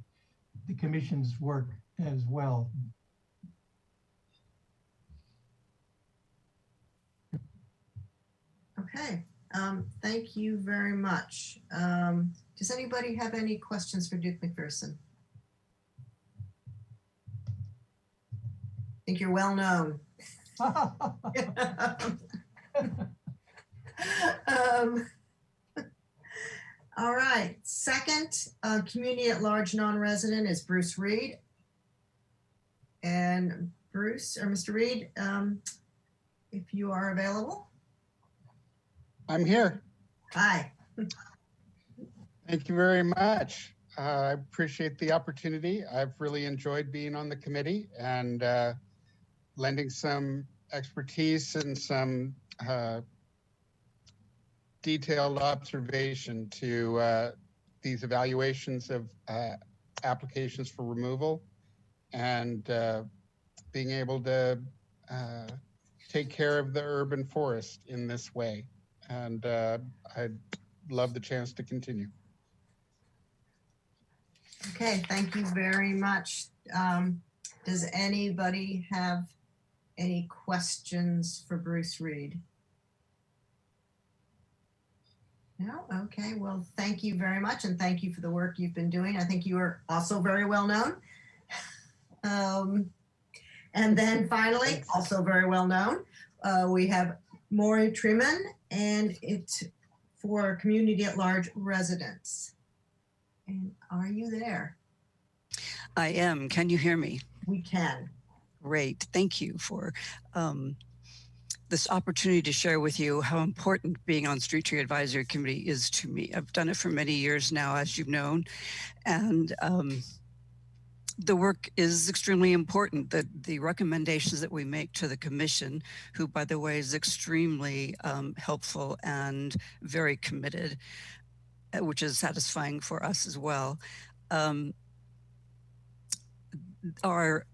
Speaker 20: the commission's work as well.
Speaker 1: Okay, thank you very much. Does anybody have any questions for Duke McPherson? I think you're well known. All right, second community at large non-resident is Bruce Reed. And Bruce or Mr. Reed, if you are available.
Speaker 21: I'm here.
Speaker 1: Hi.
Speaker 21: Thank you very much. I appreciate the opportunity. I've really enjoyed being on the committee and lending some expertise and some detailed observation to these evaluations of applications for removal, and being able to take care of the urban forest in this way. And I'd love the chance to continue.
Speaker 1: Okay, thank you very much. Does anybody have any questions for Bruce Reed? No? Okay, well, thank you very much, and thank you for the work you've been doing. I think you are also very well known. And then finally, also very well known, we have Maury Triman, and it's for community at large residents. And are you there?
Speaker 22: I am. Can you hear me?
Speaker 1: We can.
Speaker 22: Great. Thank you for this opportunity to share with you how important being on Street Tree Advisory Committee is to me. I've done it for many years now, as you've known, and the work is extremely important. The recommendations that we make to the commission, who, by the way, is extremely helpful and very committed, which is satisfying for us as well, are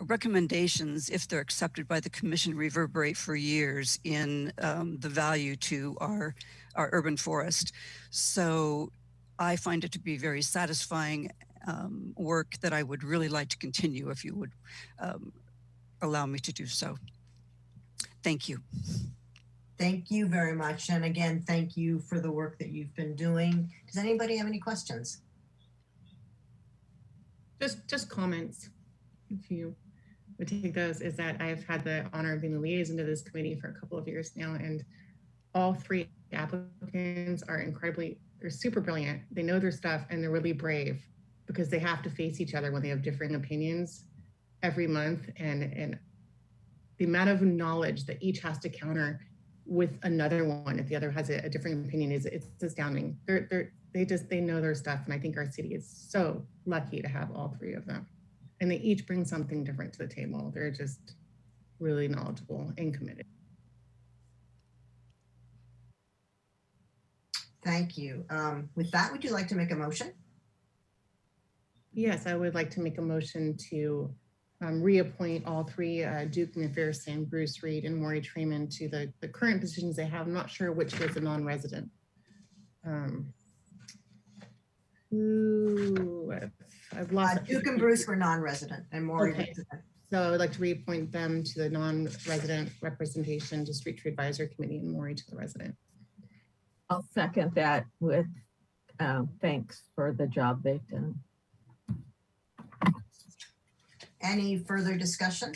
Speaker 22: recommendations, if they're accepted by the commission, reverberate for years in the value to our urban forest. So I find it to be very satisfying work that I would really like to continue if you would allow me to do so. Thank you.
Speaker 1: Thank you very much. And again, thank you for the work that you've been doing. Does anybody have any questions?
Speaker 7: Just comments, if you would take those, is that I've had the honor of being the liaison to this committee for a couple of years now, and all three applicants are they're super brilliant. They know their stuff and they're really brave because they have to face each other when they have differing opinions every month. And the amount of knowledge that each has to counter with another one, if the other has a different opinion, it's astounding. They know their stuff. And I think our city is so lucky to have all three of them. And they each bring something different to the table. They're just really knowledgeable and committed.
Speaker 1: Thank you. With that, would you like to make a motion?
Speaker 7: Yes, I would like to make a motion to reappoint all three, Duke McPherson, Bruce Reed, and Maury Trayman to the current positions they have. I'm not sure which was a non-resident. I've lost
Speaker 1: Duke and Bruce were non-resident and Maury resident.
Speaker 7: So I would like to reappoint them to the non-resident representation to Street Tree Advisory Committee and Maury to the resident.
Speaker 10: I'll second that with thanks for the job they've done.
Speaker 1: Any further discussion?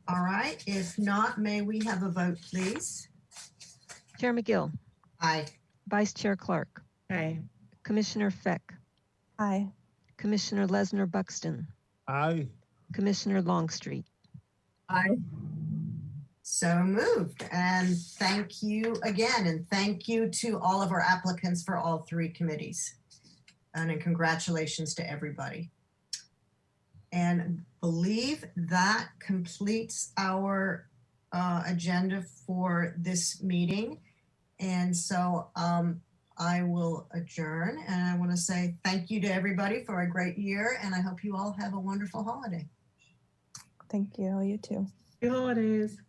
Speaker 1: All right, if not, may we have a vote, please?
Speaker 4: Chair McGill.
Speaker 1: Aye.
Speaker 4: Vice Chair Clark.
Speaker 7: Aye.
Speaker 4: Commissioner Feck.
Speaker 8: Aye.
Speaker 4: Commissioner Lesnar Buxton.
Speaker 5: Aye.
Speaker 4: Commissioner Longstreet.
Speaker 10: Aye.
Speaker 1: So moved. And thank you again. And thank you to all of our applicants for all three committees. And congratulations to everybody. And believe that completes our agenda for this meeting. And so I will adjourn, and I want to say thank you to everybody for a great year, and I hope you all have a wonderful holiday.
Speaker 8: Thank you. You too.
Speaker 7: Happy holidays.